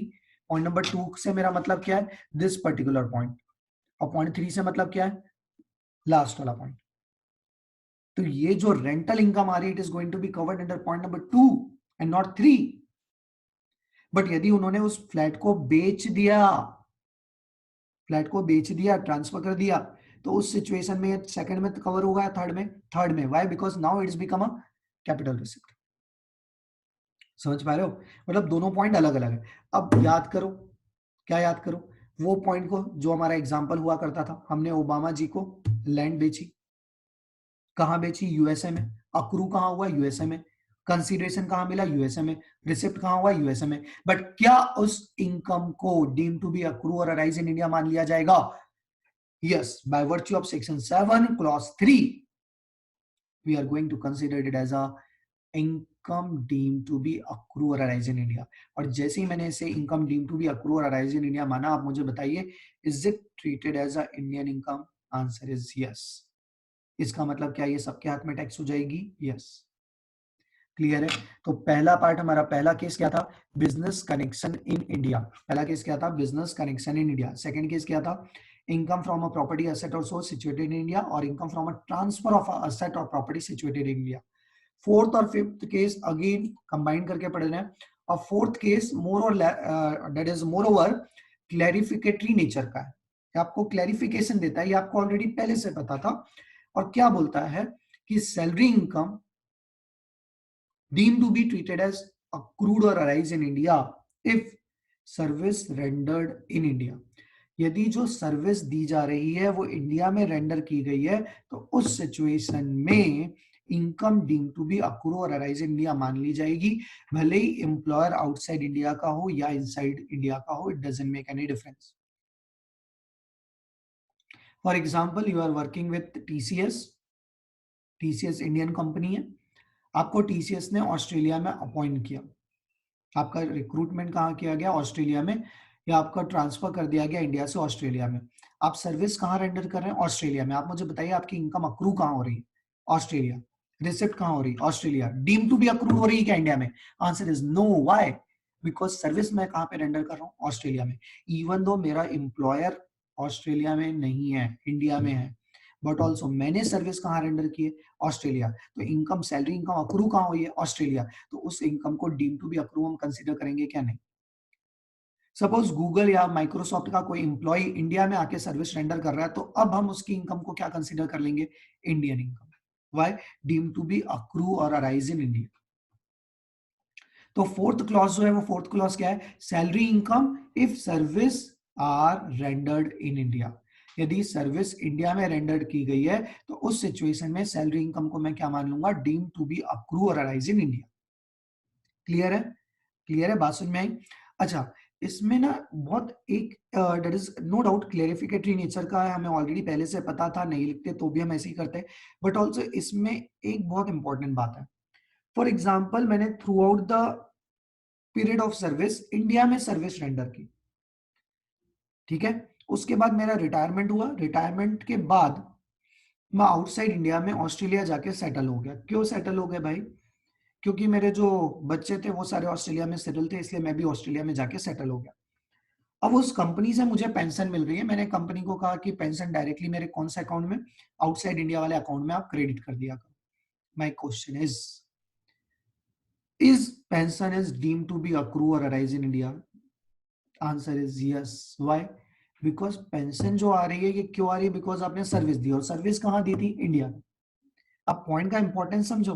Point number 2 से मेरा मतलब क्या है? This particular point. और पॉइंट 3 से मतलब क्या है? लास्ट वाला पॉइंट। तो ये जो रेंटल इनकम आ रही है, it is going to be covered under point number 2 and not 3। But यदि उन्होंने उस फ्लैट को बेच दिया, फ्लैट को बेच दिया, ट्रांसफर कर दिया, तो उस सिचुएशन में सेकंड में कवर होगा या थर्ड में? थर्ड में। Why? Because now it's become a capital receipt. समझ पा रहे हो? मतलब दोनों पॉइंट अलग अलग है। अब याद करो, क्या याद करो? वो पॉइंट को जो हमारा एग्जांपल हुआ करता था, हमने ओबामा जी को लैंड बेची। कहां बेची? यूएसए में। अक्रू कहां हुआ? यूएसए में। कंसीडरेशन कहां मिला? यूएसए में। रिसिप्ट कहां हुआ? यूएसए में। बट क्या उस इनकम को डीम टू बी अक्रू और अराइज इन इंडिया मान लिया जाएगा? Yes, bye virtue of section 7 clause 3 we are going to consider it as a income deemed to be accrue or arise in India। और जैसे ही मैंने इसे income deemed to be accrue or arise in India माना, आप मुझे बताइए, is it treated as a Indian income? Answer is yes। इसका मतलब क्या? ये सबके हाथ में टैक्स हो जाएगी? यस। क्लियर है? तो पहला पार्ट हमारा, पहला केस क्या था? Business connection in India. पहला केस क्या था? Business connection in India. Second case क्या था? Income from a property asset और सोर्स सिचुएटेड इन इंडिया, और income from a transfer of asset और property situated in India. Fourth और fifth case again combine करके पढ़ रहे हैं। और फोर्थ केस मोर और that is moreover clarificatory nature का है। आपको क्लैरिफिकेशन देता है, ये आपको ऑलरेडी पहले से पता था। और क्या बोलता है? कि salary income deemed to be treated as accrued or arise in India if service rendered in India। यदि जो सर्विस दी जा रही है वो इंडिया में रेंडर की गई है, तो उस सिचुएशन में income deem to be accrue और अराइज इन इंडिया मान ली जाएगी, भले ही एम्प्लॉयर आउटसाइड इंडिया का हो या इनसाइड इंडिया का हो, it doesn't make any difference. For example, you are working with TCS. TCS Indian company है। आपको टीसीएस ने ऑस्ट्रेलिया में अपॉइंट किया। आपका रिक्रूटमेंट कहाँ किया गया? ऑस्ट्रेलिया में। या आपका ट्रांसफर कर दिया गया इंडिया से ऑस्ट्रेलिया में। आप सर्विस कहाँ रेंडर कर रहे हैं? ऑस्ट्रेलिया में। आप मुझे बताइए, आपकी इनकम अक्रू कहाँ हो रही है? ऑस्ट्रेलिया। रिसिप्ट कहाँ हो रही है? Australia. Deem to be accrued हो रही है क्या इंडिया में? Answer is no. Why? Because service मैं कहाँ पे रेंडर कर रहा हूँ? ऑस्ट्रेलिया में। इवन दो मेरा एम्प्लॉयर ऑस्ट्रेलिया में नहीं है, इंडिया में है, बट ऑल्सो मैंने सर्विस कहाँ रेंडर की है? ऑस्ट्रेलिया। तो इनकम, सैलरी इनकम अक्रू कहाँ हुई है? ऑस्ट्रेलिया। तो उस इनकम को डीम टू बी अक्रू हम कंसीडर करेंगे क्या? नहीं। सपोज गूगल या माइक्रोसॉफ्ट का कोई इंप्लॉय इंडिया में आके सर्विस रेंडर कर रहा है, तो अब हम उसकी इनकम को क्या कंसीडर कर लेंगे? Indian income. Why? Deem to be accrue और अराइज इन इंडिया। तो फोर्थ क्लॉज जो है, वो फोर्थ क्लॉज क्या है? Salary income if service are rendered in India. यदि सर्विस इंडिया में रेंडर्ड की गई है, तो उस सिचुएशन में सैलरी इनकम को मैं क्या मान लूंगा? डीम टू बी अक्रू और अराइज इन इंडिया। क्लियर है? क्लियर है? बात समझ में आई? अच्छा, इसमें ना बहुत एक that is no doubt clarificatory nature का है, हमें ऑलरेडी पहले से पता था, नहीं लिखते तो भी हम ऐसे ही करते। बट ऑल्सो इसमें एक बहुत इंपॉर्टेंट बात है। फॉर एग्जाम्पल, मैंने through out the period of service India में सर्विस रेंडर की, ठीक है। उसके बाद मेरा रिटायरमेंट हुआ। रिटायरमेंट के बाद मैं आउटसाइड इंडिया में ऑस्ट्रेलिया जाके सेटल हो गया। क्यों सेटल हो गया भाई? क्योंकि मेरे जो बच्चे थे वो सारे ऑस्ट्रेलिया में सेटल थे, इसलिए मैं भी ऑस्ट्रेलिया में जाके सेटल हो गया। अब उस कंपनी से मुझे पेंशन मिल रही है। मैंने कंपनी को कहा कि पेंशन डायरेक्टली मेरे कौन से अकाउंट में? आउटसाइड इंडिया वाले अकाउंट में आप क्रेडिट कर दिया करो। My question is pension is deemed to be accrue और arise in India? Answer is yes. Why? Because pension जो आ रही है, ये क्यों आ रही है? बिकॉज आपने सर्विस दी, और सर्विस कहाँ दी थी? इंडिया। अब पॉइंट का इंपॉर्टेंस समझो,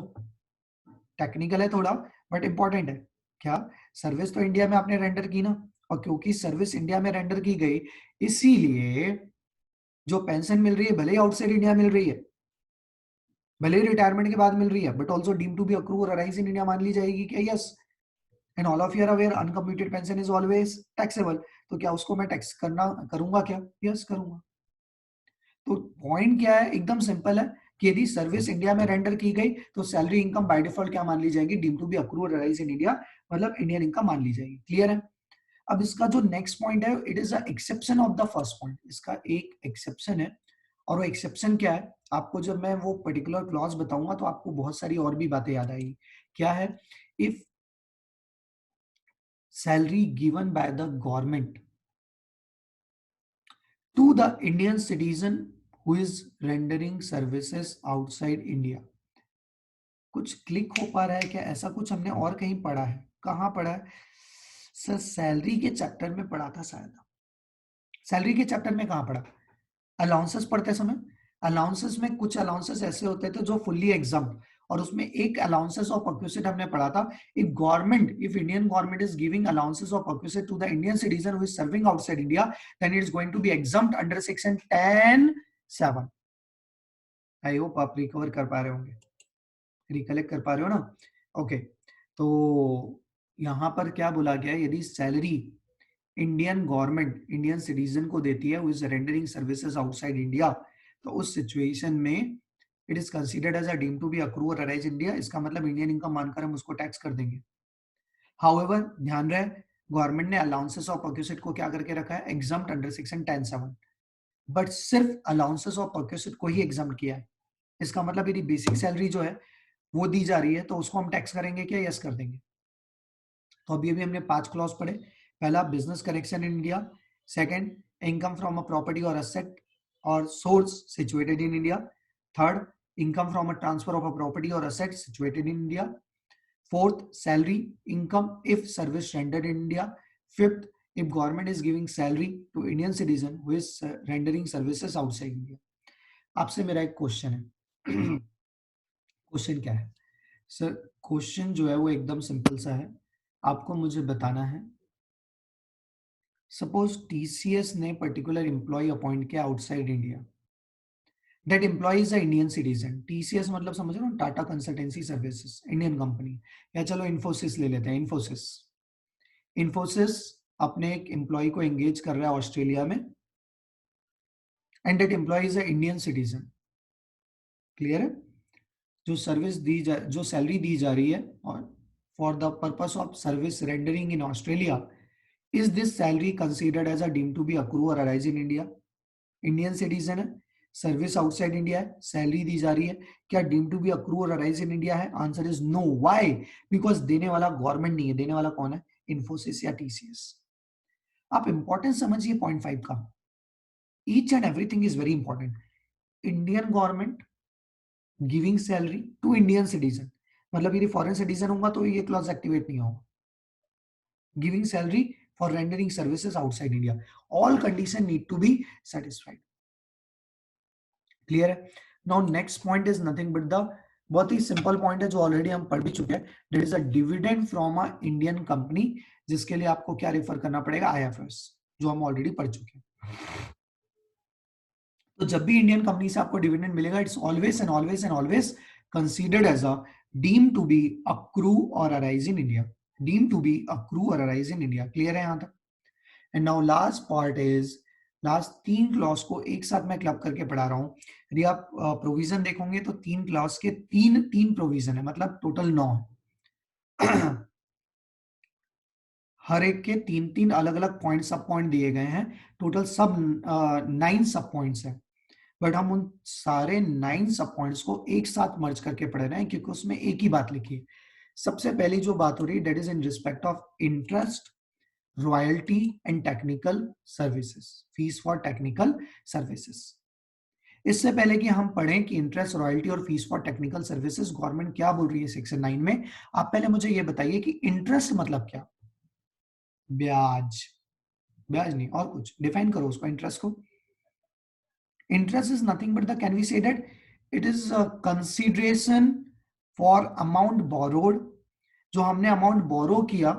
टेक्निकल है थोड़ा बट इंपॉर्टेंट है। क्या? सर्विस तो इंडिया में आपने रेंडर की ना, और क्योंकि सर्विस इंडिया में रेंडर की गई, इसीलिए जो पेंशन मिल रही है भले ही आउटसाइड इंडिया मिल रही है, भले ही रिटायरमेंट के बाद मिल रही है, but also deem to be accrue और अराइज इन इंडिया मान ली जाएगी क्या? Yes. And all of you are aware uncomputed pension is always taxable, तो क्या उसको मैं टैक्स करना करूंगा क्या? यस करूंगा। तो पॉइंट क्या है? एकदम सिंपल है कि यदि सर्विस इंडिया में रेंडर की गई तो सैलरी इनकम बाय डिफॉल्ट क्या मान ली जाएगी? डीम टू बी अक्रू और अराइज इन इंडिया, मतलब इंडियन इनकम मान ली जाएगी। क्लियर है? अब इसका जो नेक्स्ट पॉइंट है, it is a exception of the first point. इसका एक एक्सेप्शन है, और वो एक्सेप्शन क्या है? आपको जब मैं वो पर्टिकुलर क्लॉज बताऊंगा तो आपको बहुत सारी और भी बातें याद आएगी। क्या है? If salary given by the government to the Indian citizen who is rendering services outside India. कुछ क्लिक हो पा रहा है क्या? ऐसा कुछ हमने और कहीं पढ़ा है? कहाँ पढ़ा है सर? सैलरी के चैप्टर में पढ़ा था शायद। सैलरी के चैप्टर में कहाँ पढ़ा? अलाउंसेस पढ़ते समय। अलाउंसेस में कुछ अलाउंसेस ऐसे होते थे जो फुल्ली एग्जाम, और उसमें एक अलाउंसेस ऑफ परक्विसिट हमने पढ़ा था। If Indian government is giving allowances of perquisite to the Indian citizen who is serving outside India, then it is going to be exempted under section 10(7). I hope आप recover कर पा रहे होंगे, recollect कर पा रहे हो ना? ओके, तो यहाँ पर क्या बोला गया है? यदि salary Indian government Indian citizen को देती है, is rendering services outside India, तो उस सिचुएशन में it is considered as a deem to be accrue और अराइज इंडिया। इसका मतलब इंडियन इनकम मानकर हम उसको टैक्स कर देंगे। हाउएवर ध्यान रहे, गवर्नमेंट ने अलाउंसेस ऑफ परक्यूसिट को क्या करके रखा है? एग्जाम्प्ट अंडर सेक्शन 10(7), बट सिर्फ अलाउंसेस ऑफ परक्यूसिट को ही एग्जाम्प्ट किया है। इसका मतलब यदि बेसिक सैलरी जो है वो दी जा रही है तो उसको हम टैक्स करेंगे क्या? यस कर देंगे। तो अभी अभी हमने 5 क्लॉज पढ़े। पहला, business connection in India. Second, income from a property और असेट और source situated in India. Third, income from a transfer of a property और asset situated in India. Fourth, salary income if service rendered in India. Fifth, if government is giving salary to Indian citizen who is rendering services outside India। आपसे मेरा एक question है। Question क्या है sir? Question जो है वो एकदम सिंपल सा है, आपको मुझे बताना है। सपोज टीसीएस ने पर्टिकुलर एम्प्लॉय अपॉइंट किया outside India, that employee is a Indian citizen. TCS मतलब समझ रहे हो? Tata consultancy services, Indian company. या चलो इन्फोसिस ले लेते हैं। इन्फोसिस इन्फोसिस अपने एक एम्प्लॉय को एंगेज कर रहा है ऑस्ट्रेलिया में, and that employee is a Indian citizen. Clear है? जो सर्विस दी जा, जो सैलरी दी जा रही है और for the purpose of service rendering in Australia, is this salary considered as a deem to be accrue और arise in India? Indian citizen है, सर्विस आउटसाइड इंडिया है, सैलरी दी जा रही है, क्या डीम टू बी अक्रू और arise in India है? Answer is no. Why? Because देने वाला गवर्नमेंट नहीं है, देने वाला कौन है? इन्फोसिस या टीसीएस। आप इंपॉर्टेंस समझिए पॉइंट 5 का। Each and everything is very important. Indian government giving salary to Indian citizen, मतलब यदि फॉरेन सिटीजन होगा तो ये क्लॉज एक्टिवेट नहीं होगा। Giving salary for rendering services outside India, all condition need to be satisfied. Clear है? Now next point is nothing but the, बहुत ही सिंपल पॉइंट है जो ऑलरेडी हम पढ़ भी चुके हैं। That is a dividend from a Indian company, जिसके लिए आपको क्या रेफर करना पड़ेगा? आईएफएस, जो हम ऑलरेडी पढ़ चुके हैं। तो जब भी इंडियन कंपनी से आपको डिविडेंड मिलेगा, it's always and always and always considered as a deem to be accrue और arise in India. Deem to be accrue और अराइज इन इंडिया। क्लियर है यहां तक? And now last part is, last 3 clause को एक साथ मैं club करके पढ़ा रहा हूं। यदि आप प्रोविजन देखोगे तो 3 क्लॉज के तीन तीन प्रोविजन है, मतलब टोटल 9। हर एक के 3-3 अलग अलग पॉइंट सब पॉइंट दिए गए हैं। टोटल सब 9 सब पॉइंट्स हैं, बट हम उन सारे 9 सब पॉइंट्स को एक साथ मर्ज करके पढ़ रहे हैं क्योंकि उसमें एक ही बात लिखी है। सबसे पहली जो बात हो रही है, that is in respect of interest, royalty and technical services, fees for technical services. इससे पहले कि हम पढ़ें कि इंटरेस्ट, रॉयल्टी और fees for technical services government क्या बोल रही है सेक्शन 9 में, आप पहले मुझे ये बताइए कि इंटरेस्ट मतलब क्या? ब्याज। ब्याज नहीं और कुछ, डिफाइन करो उसको, इंटरेस्ट को। Interest is nothing but the, can we say that it is consideration for amount borrowed, जो हमने अमाउंट बोरो किया,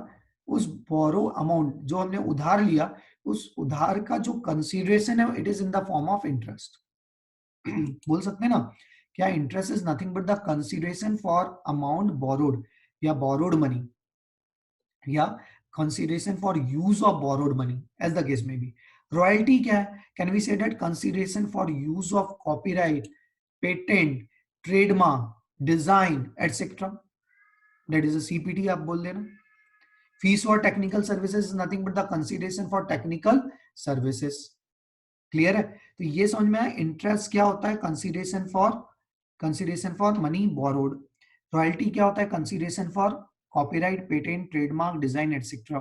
उस बोरो अमाउंट जो हमने उधार लिया, उस उधार का जो कंसिडरेशन है it is in the form of interest. बोल सकते हैं ना, क्या interest is nothing but the consideration for amount borrowed या बोरोड मनी, या consideration for use of borrowed money as the case may be. Royalty क्या है? Can we say that consideration for use of copyright, patent, trademark, design etcetera, that is a CPT आप बोल देना। Fees for technical services is nothing but the consideration for technical services. Clear है? तो ये समझ में आया इंटरेस्ट क्या होता है, consideration for money borrowed. Royalty क्या होता है, consideration for copyright, patent, trademark, design etcetera.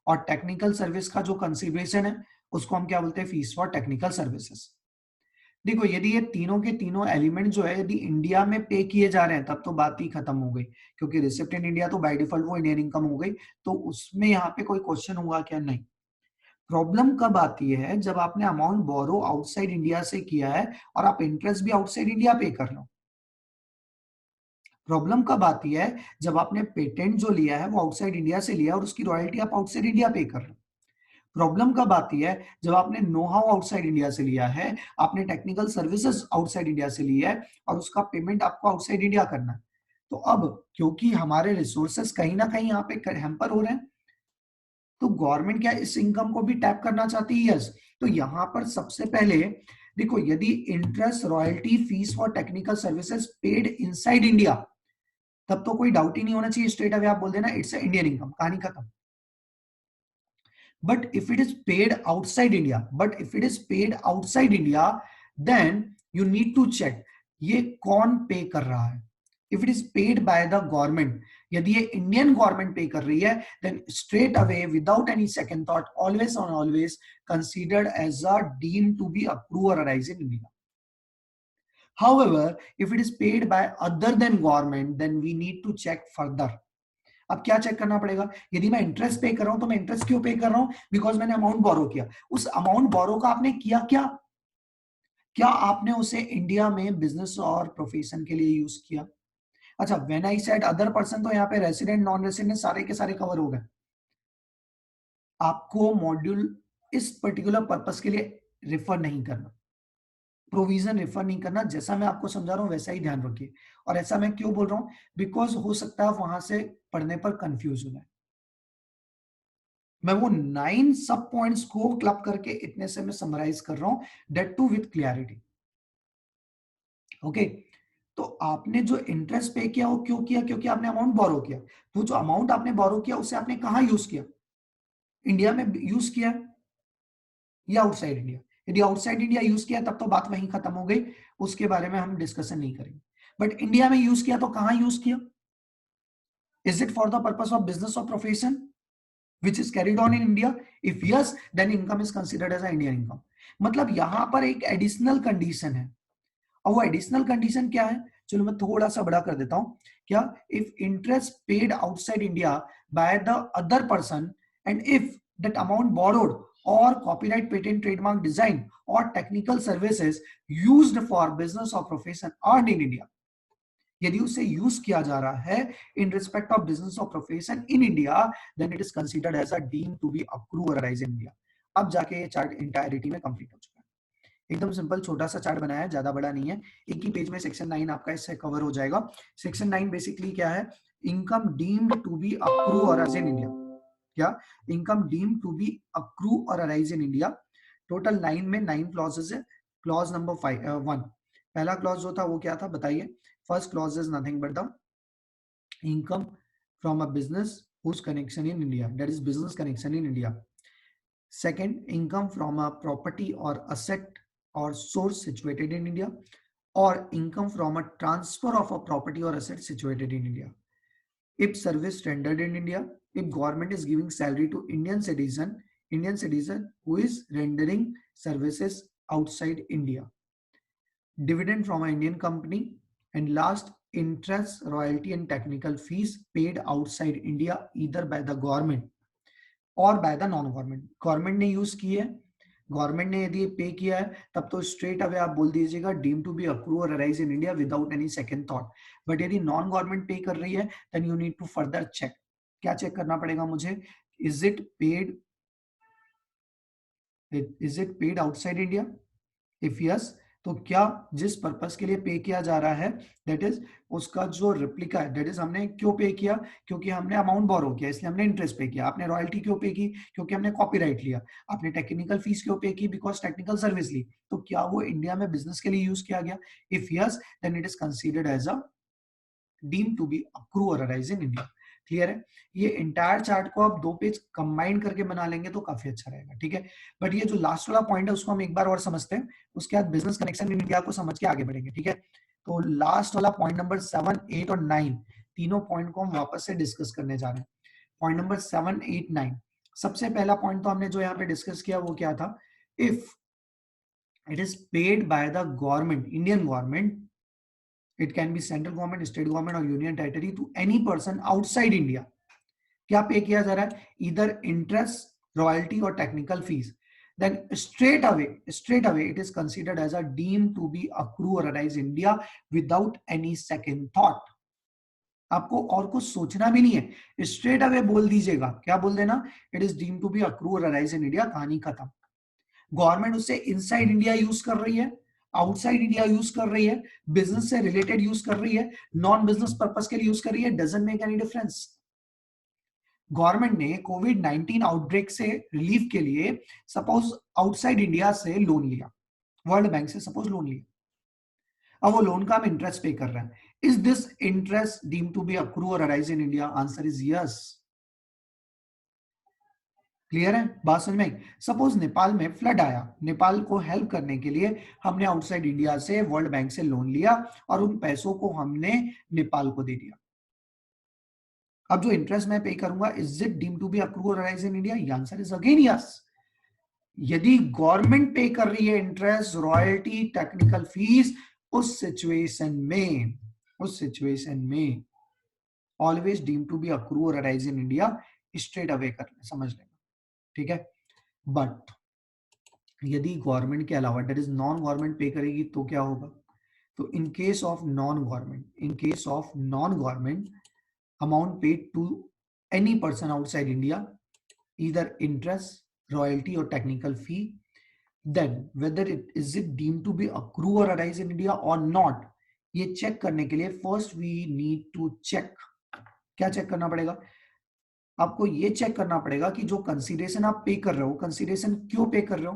और टेक्निकल सर्विस का जो कंसिडरेशन है उसको हम क्या बोलते हैं, फीस फॉर टेक्निकल सर्विसेज। देखो यदि ये तीनों के तीनों एलिमेंट जो है यदि इंडिया में पे किए जा रहे हैं तब तो बात ही खत्म हो गई, क्योंकि रिसिप्ट इन इंडिया तो बाय डिफॉल्ट वो इंडियन इनकम हो गई, तो उसमें यहाँ पे कोई क्वेश्चन होगा क्या? नहीं। प्रॉब्लम कब आती है, जब आपने अमाउंट बोरो आउटसाइड इंडिया से किया है और आप इंटरेस्ट भी आउटसाइड इंडिया पे कर लो। प्रॉब्लम कब आती है, जब आपने पेटेंट जो लिया है वो आउटसाइड इंडिया से लिया और उसकी रॉयल्टी आप आउटसाइड इंडिया पे कर लो। प्रॉब्लम कब आती है, जब आपने नो हाउ आउटसाइड इंडिया से लिया है, आपने टेक्निकल सर्विसेज आउटसाइड इंडिया से लिया है और उसका पेमेंट आपको आउटसाइड इंडिया करना है। तो अब क्योंकि हमारे रिसोर्सेस कहीं ना कहीं यहाँ पे हैम्पर हो रहे हैं, तो गवर्नमेंट क्या इस इनकम को भी टैप करना चाहती है? यस। तो यहां पर सबसे पहले देखो, यदि interest, royalty, fees for technical services paid inside India, तब तो कोई डाउट ही नहीं होना चाहिए, स्ट्रेट अवे आप बोल देना इट्स इंडियन इनकम, कहानी खत्म। But if it is paid outside India, then you need to check ये कौन पे कर रहा है। If it is paid by the government, यदि ये इंडियन गवर्नमेंट पे कर रही है, then straight away without any second thought, always on always considered as a deemed to be accrue or arise in India. However, if it is paid by other than government, then we need to check further. अब क्या check करना पड़ेगा, यदि मैं interest पे कर रहा हूं तो मैं इंटरेस्ट क्यों पे कर रहा हूं, बिकॉज मैंने अमाउंट बोरो किया। उस अमाउंट बोरो का आपने किया क्या, क्या आपने उसे इंडिया में बिजनेस और प्रोफेशन के लिए यूज किया? अच्छा, when I said other person, तो यहाँ पे रेसिडेंट, नॉन रेसिडेंट सारे के सारे कवर हो गए। आपको मॉड्यूल इस पर्टिकुलर पर्पस के लिए रेफर नहीं करना, प्रोविजन रेफर नहीं करना, जैसा मैं आपको समझा रहा हूं वैसा ही ध्यान रखिए। और ऐसा मैं क्यों बोल रहा हूं, बिकॉज हो सकता है वहां से पढ़ने पर कंफ्यूज हो जाए। मैं वो 9 सब पॉइंट्स को क्लब करके इतने से मैं समराइज कर रहा हूं, that too with clarity. Okay, तो आपने जो इंटरेस्ट पे किया वो क्यों किया, क्योंकि आपने अमाउंट बोरो किया। तो जो अमाउंट आपने बोरो किया उसे आपने कहां यूज किया, इंडिया में यूज किया या आउटसाइड इंडिया? यदि आउटसाइड इंडिया यूज किया तब तो बात वहीं खत्म हो गई, उसके बारे में हम डिस्कशन नहीं करेंगे। बट इंडिया में यूज किया तो कहां यूज किया? Is it for the purpose of business और profession which is carried on in India? If yes, then income is considered as an Indian income. मतलब यहां पर एक एडिशनल कंडीशन है, और वो एडिशनल कंडीशन क्या है, चलो मैं थोड़ा सा बड़ा कर देता हूं। क्या, if interest paid outside India by the other person and if that amount borrowed or copyright, patent, trademark, design or technical services used for business और प्रोफेशन अर्न इन इंडिया, यदि उसे यूज किया जा रहा है इन रिस्पेक्ट ऑफ बिजनेस और profession in India, then it is considered as a deem to be accrue और arise in India. अब जाके ये चार्ट इंटायरिटी में कंप्लीट हो चुका है। एकदम सिंपल छोटा सा चार्ट बनाया है, ज्यादा बड़ा नहीं है, एक ही पेज में सेक्शन 9 आपका इससे कवर हो जाएगा। सेक्शन 9 बेसिकली क्या है, income deemed to be accrue और अराइज इन इंडिया। क्या, income deemed to be accrue और अराइज इन इंडिया। टोटल 9 में 9 क्लॉजेस है। क्लॉज नंबर 1, पहला क्लॉज जो था वो क्या था बताइए? First clause is nothing but the income from a business whose connection in India, that is business connection in India. Second, income from a property or asset or source situated in India, or income from a transfer of a property or asset situated in India. If service rendered in India, if government is giving salary to Indian citizen who is rendering services outside India. Dividend from an Indian company. And last, interest, royalty and technical fees paid outside India either by the government or by the non-government. Government ने use की है government ने यदि पे किया है तब तो स्ट्रेट अवे आप बोल दीजिएगा डीम टू बी अक्रू और arise in India without any second thought. But यदि नॉन गवर्नमेंट पे कर रही है then you need to further check. क्या चेक करना पड़ेगा मुझे? Is it paid, is it paid outside India? If yes, तो क्या जिस पर्पस के लिए पे किया जा रहा है दैट इज उसका जो रिप्लिका है, दैट इज हमने क्यों पे किया? क्योंकि हमने अमाउंट बोरो किया इसलिए हमने इंटरेस्ट पे किया। आपने रॉयल्टी क्यों पे की? क्योंकि हमने कॉपीराइट लिया। आपने टेक्निकल फीस क्यों पे की? बिकॉज टेक्निकल सर्विस ली। तो क्या वो इंडिया में बिजनेस के लिए यूज किया गया? If yes then it is considered as a deem to be accrue और अराइज इन इंडिया। क्लियर है? ये इंटायर चार्ट को आप 2 पेज कंबाइन करके बना लेंगे तो काफी अच्छा रहेगा। ठीक है, बट ये जो लास्ट वाला पॉइंट है उसको हम एक बार और समझते हैं, उसके बाद बिजनेस कनेक्शन इन इंडिया को समझ के आगे बढ़ेंगे। ठीक है, तो लास्ट वाला पॉइंट नंबर 7, 8 और 9 तीनों पॉइंट को हम वापस से डिस्कस करने जा रहे हैं। Point number 7, 8, 9। सबसे पहला पॉइंट तो हमने जो यहाँ पे डिस्कस किया वो क्या था? If it is paid by the government, Indian government, it can be central government, state government और union territory, to any person outside India. क्या पे किया जा रहा है? इधर इंटरेस्ट, रॉयल्टी और technical fees, then straight away it is considered as a deemed to be accrue or arise India without any second thought। आपको और कुछ सोचना भी नहीं है, स्ट्रेट अवे बोल दीजिएगा। क्या बोल देना? It is deem to be accrue और अराइज इन इंडिया, कहानी खत्म। गवर्नमेंट उससे इनसाइड इंडिया यूज कर रही है, आउटसाइड इंडिया यूज कर रही है, बिजनेस से रिलेटेड यूज कर रही है, नॉन बिजनेस पर्पस के लिए यूज कर रही है, doesn't make any difference. Government ने कोविड 19 आउटब्रेक से रिलीफ के लिए सपोज आउटसाइड इंडिया से लोन लिया, वर्ल्ड बैंक से सपोज लोन लिया। अब वो लोन का हम इंटरेस्ट पे कर रहे हैं। Is this interest deem to be accrue और arise in India? Answer is yes. Clear है? बात समझ में आई? सपोज नेपाल में फ्लड आया, नेपाल को हेल्प करने के लिए हमने आउटसाइड इंडिया से वर्ल्ड बैंक से लोन लिया और उन पैसों को हमने नेपाल को दे दिया। अब जो इंटरेस्ट मैं पे करूंगा, is it deem to be accrue और arise in India? Answer is again yes. यदि गवर्नमेंट पे कर रही है इंटरेस्ट, रॉयल्टी, टेक्निकल फीस, उस सिचुएशन में always deem to be accrue और arise in India, straight away कर ले, समझ लेना। ठीक है, बट यदि गवर्नमेंट के अलावा दैट इज नॉन गवर्नमेंट पे करेगी तो क्या होगा? तो in case of non government amount paid to any person outside India, either interest, royalty और technical fee, then whether it deemed to be accrue or arise in India or not, ये check करने के लिए first we need to check. क्या check करना पड़ेगा? आपको ये चेक करना पड़ेगा कि जो कंसीडरेशन आप पे कर रहे हो, कंसीडरेशन क्यों पे कर रहे हो?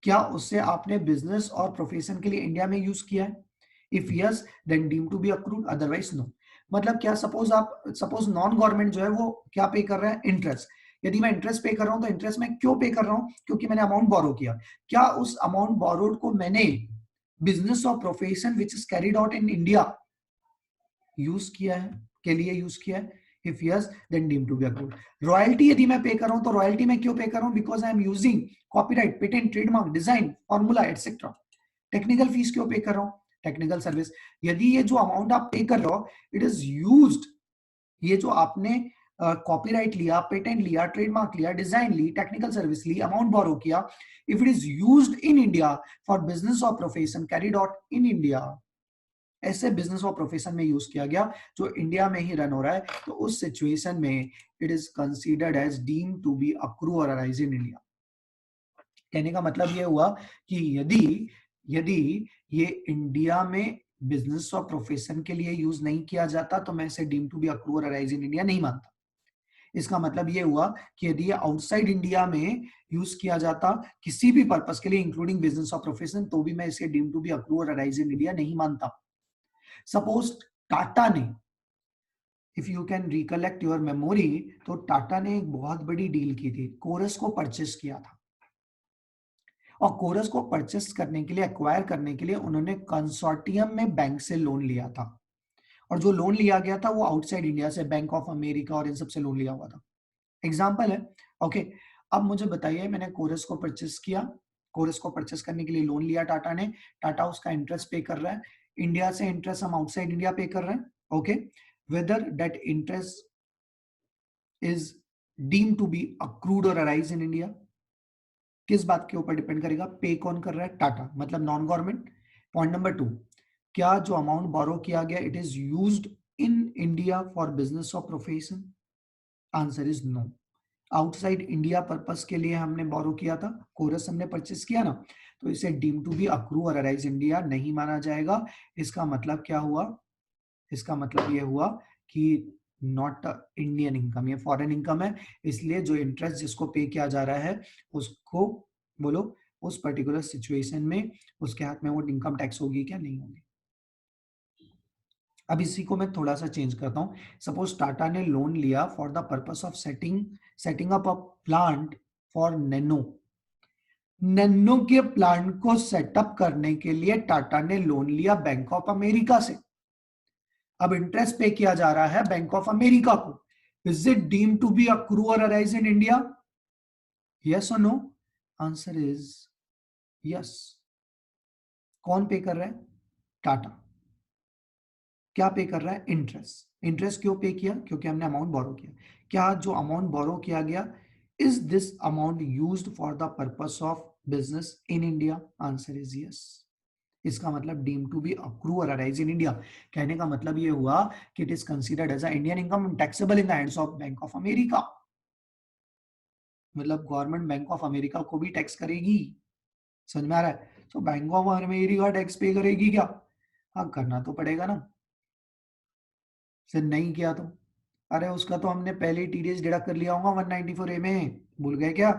क्या उससे आपने बिजनेस और प्रोफेशन के लिए इंडिया में यूज किया है? If yes then deem to be accrued, otherwise no. मतलब क्या, सपोज नॉन गवर्नमेंट जो है वो क्या पे कर रहा है? इंटरेस्ट। यदि मैं इंटरेस्ट पे कर रहा हूं तो इंटरेस्ट में क्यों पे कर रहा हूं? क्योंकि मैंने अमाउंट बोरो किया। क्या उस अमाउंट बोरोड को मैंने बिजनेस और profession which is carried out in India use किया है, के लिए यूज किया है? If yes then deem to be accrued. Royalty यदि मैं पे कर रहा हूं तो रॉयल्टी में क्यों पे कर रहा हूं? Because I am using copyright, patent, trademark, design, formula etcetera. Technical fees क्यों पे कर रहा हूं? Technical service. यदि ये जो अमाउंट आप पे कर रहे हो इट इज यूज्ड, ये जो आपने कॉपीराइट लिया, पेटेंट लिया, ट्रेडमार्क लिया, डिजाइन ली, टेक्निकल सर्विस ली, अमाउंट बोरो किया, if it is used in India for business और profession carried out in India, ऐसे बिजनेस और प्रोफेशन में यूज किया गया जो इंडिया में ही रन हो रहा है, तो उस सिचुएशन में it is considered as deem to be accrue और अराइज इन इंडिया। कहने का मतलब ये हुआ कि यदि यदि ये इंडिया में बिजनेस और प्रोफेशन के लिए यूज नहीं किया जाता तो मैं इसे डीम टू बी अक्रू और अराइज इन इंडिया नहीं मानता। इसका मतलब ये हुआ कि यदि ये आउटसाइड इंडिया में यूज किया जाता किसी भी पर्पस के लिए इंक्लूडिंग बिजनेस और प्रोफेशन, तो भी मैं इसे डीम टू बी अक्रू और अराइज इन इंडिया नहीं मानता। सपोज टाटा ने, if you can recollect your memory, तो टाटा ने एक बहुत बड़ी डील की थी, कोरस को परचेस किया था। और कोरस को परचेस करने के लिए, एक्वायर करने के लिए उन्होंने कंसोर्टियम में बैंक से लोन लिया था। और जो लोन लिया गया था वो आउटसाइड इंडिया से, बैंक ऑफ अमेरिका और इन सब से लोन लिया हुआ था। एग्जाम्पल है। ओके, अब मुझे बताइए, मैंने कोरस को परचेस किया, कोरस को परचेस करने के लिए लोन लिया टाटा ने, टाटा उसका इंटरेस्ट पे कर रहा है, इंडिया से इंटरेस्ट हम आउटसाइड इंडिया पे कर रहे हैं। Okay, whether that interest is deem to be accrued और अराइज इन इंडिया? किस बात के ऊपर डिपेंड करेगा? पे कौन कर रहा है? टाटा, मतलब नॉन गवर्नमेंट। पॉइंट नंबर 2, क्या जो अमाउंट बोरो किया गया it is used in India for business और profession? Answer is no. Outside India purpose के लिए हमने बोरो किया था, कोरस हमने परचेस किया ना, तो इसे डीम टू बी अक्रू और अराइज इंडिया नहीं माना जाएगा। इसका मतलब क्या हुआ? इसका मतलब ये हुआ कि नॉट इंडियन इनकम, ये फॉरेन इनकम है, इसलिए जो इंटरेस्ट जिसको पे किया जा रहा है उसको बोलो उस पर्टिकुलर सिचुएशन में उसके हाथ में वो इनकम टैक्स होगी क्या? नहीं होगी। अब इसी को मैं थोड़ा सा चेंज करता हूं। सपोज टाटा ने लोन लिया for the purpose of setting up a plant for nano. Nano के प्लांट को सेटअप करने के लिए टाटा ने लोन लिया बैंक ऑफ अमेरिका से। अब इंटरेस्ट पे किया जा रहा है बैंक ऑफ अमेरिका को। Is it deem to be accrue और अराइज इन इंडिया? यस और नो? Answer is yes. कौन पे कर रहा है? टाटा। क्या पे कर रहा है? इंटरेस्ट। इंटरेस्ट क्यों पे किया? क्योंकि हमने अमाउंट बोरो किया। क्या जो अमाउंट बोरो किया गया is this amount used for the purpose of business in India? Answer is yes. इसका मतलब डीम टू बी अक्रू और अराइज इन इंडिया। कहने का मतलब ये हुआ कि it is considered as a Indian income taxable in the hands of bank of America. मतलब गवर्नमेंट बैंक ऑफ अमेरिका को भी टैक्स करेगी। समझ में आ रहा है? तो बैंक ऑफ अमेरिका टैक्स पे करेगी क्या? हाँ, करना तो पड़ेगा ना। फिर नहीं किया तो अरे उसका तो हमने पहले ही टीडीएस डिडक्ट कर लिया होगा 194A में, भूल गए क्या?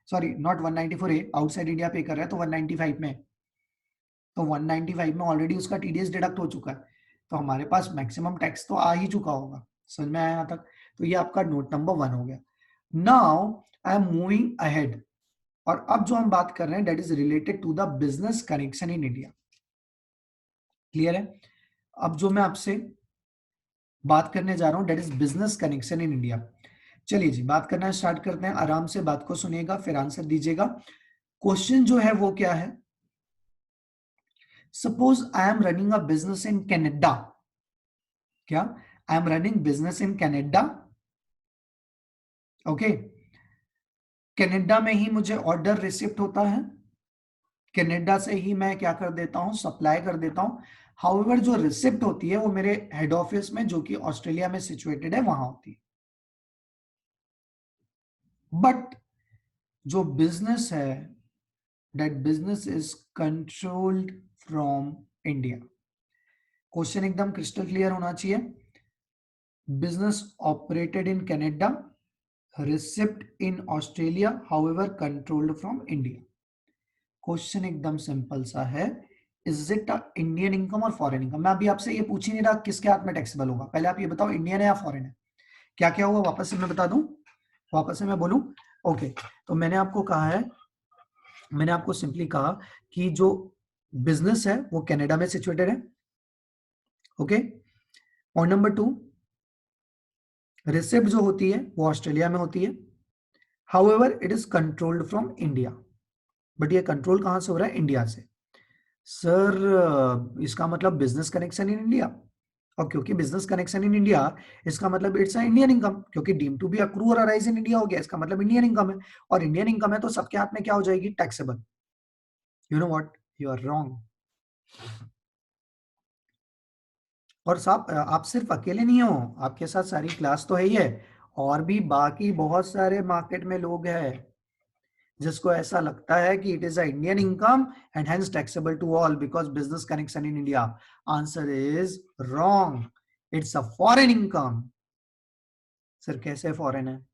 Sorry, not 194A, outside India पे कर रहा है तो 195 में। तो 195 में ऑलरेडी उसका टीडीएस डिडक्ट हो चुका है, तो हमारे पास मैक्सिमम टैक्स तो आ ही चुका होगा। समझ में आया यहाँ तक? तो ये आपका नोट नंबर 1 हो गया। Now I am moving ahead, और अब जो हम बात कर रहे हैं that is related to the business connection in India. Clear है? अब जो मैं आपसे बात करने जा रहा हूं that is business connection in India. चलिए जी, बात करना स्टार्ट करते हैं। आराम से बात को सुनिएगा फिर आंसर दीजिएगा। क्वेश्चन जो है वो क्या है? Suppose I am running a business in Canada. क्या? I am running business in Canada. Okay, Canada में ही मुझे ऑर्डर रिसिप्ट होता है, कनाडा से ही मैं क्या कर देता हूं? सप्लाई कर देता हूं। हाउएवर जो रिसिप्ट होती है वो मेरे हेड ऑफिस में जो कि ऑस्ट्रेलिया में सिचुएटेड है वहां होती है। बट जो बिजनेस है that business is controlled from India. Question एकदम क्रिस्टल क्लियर होना चाहिए। Business operated in Canada, receipt in Australia, however controlled from India. Question एकदम सिंपल सा है, इज इट इंडियन इनकम और फॉरेन इनकम? मैं अभी आपसे ये पूछ ही नहीं रहा किसके हाथ में टैक्सेबल होगा, पहले आप ये बताओ इंडियन है या फॉरेन है। क्या क्या होगा वापस से मैं बता दूं, वापस से मैं बोलूं? ओके, तो मैंने आपको कहा है, मैंने आपको सिंपली कहा कि जो बिजनेस है वो कनाडा में सिचुएटेड है। ओके, पॉइंट नंबर 2, रिसिप्ट जो होती है वो ऑस्ट्रेलिया में होती है, however it is controlled from India. But ये कंट्रोल कहां से हो रहा है? इंडिया से। सर इसका मतलब बिजनेस कनेक्शन इन इंडिया, और क्योंकि बिजनेस कनेक्शन इन इंडिया इसका मतलब इट्स इंडियन इनकम, क्योंकि डीम टू बी अक्रू और अराइज इन इंडिया हो गया, इसका मतलब इंडियन इनकम है, और इंडियन इनकम है तो सबके हाथ में क्या हो जाएगी? Taxable. You know what, you are wrong. और साहब आप सिर्फ अकेले नहीं हो, आपके साथ सारी क्लास तो है ही है, और भी बाकी बहुत सारे मार्केट में लोग हैं जिसको ऐसा लगता है कि it is a Indian income and hence taxable to all because business connection in India. Answer is wrong, it's a foreign income. Sir कैसे फॉरेन है?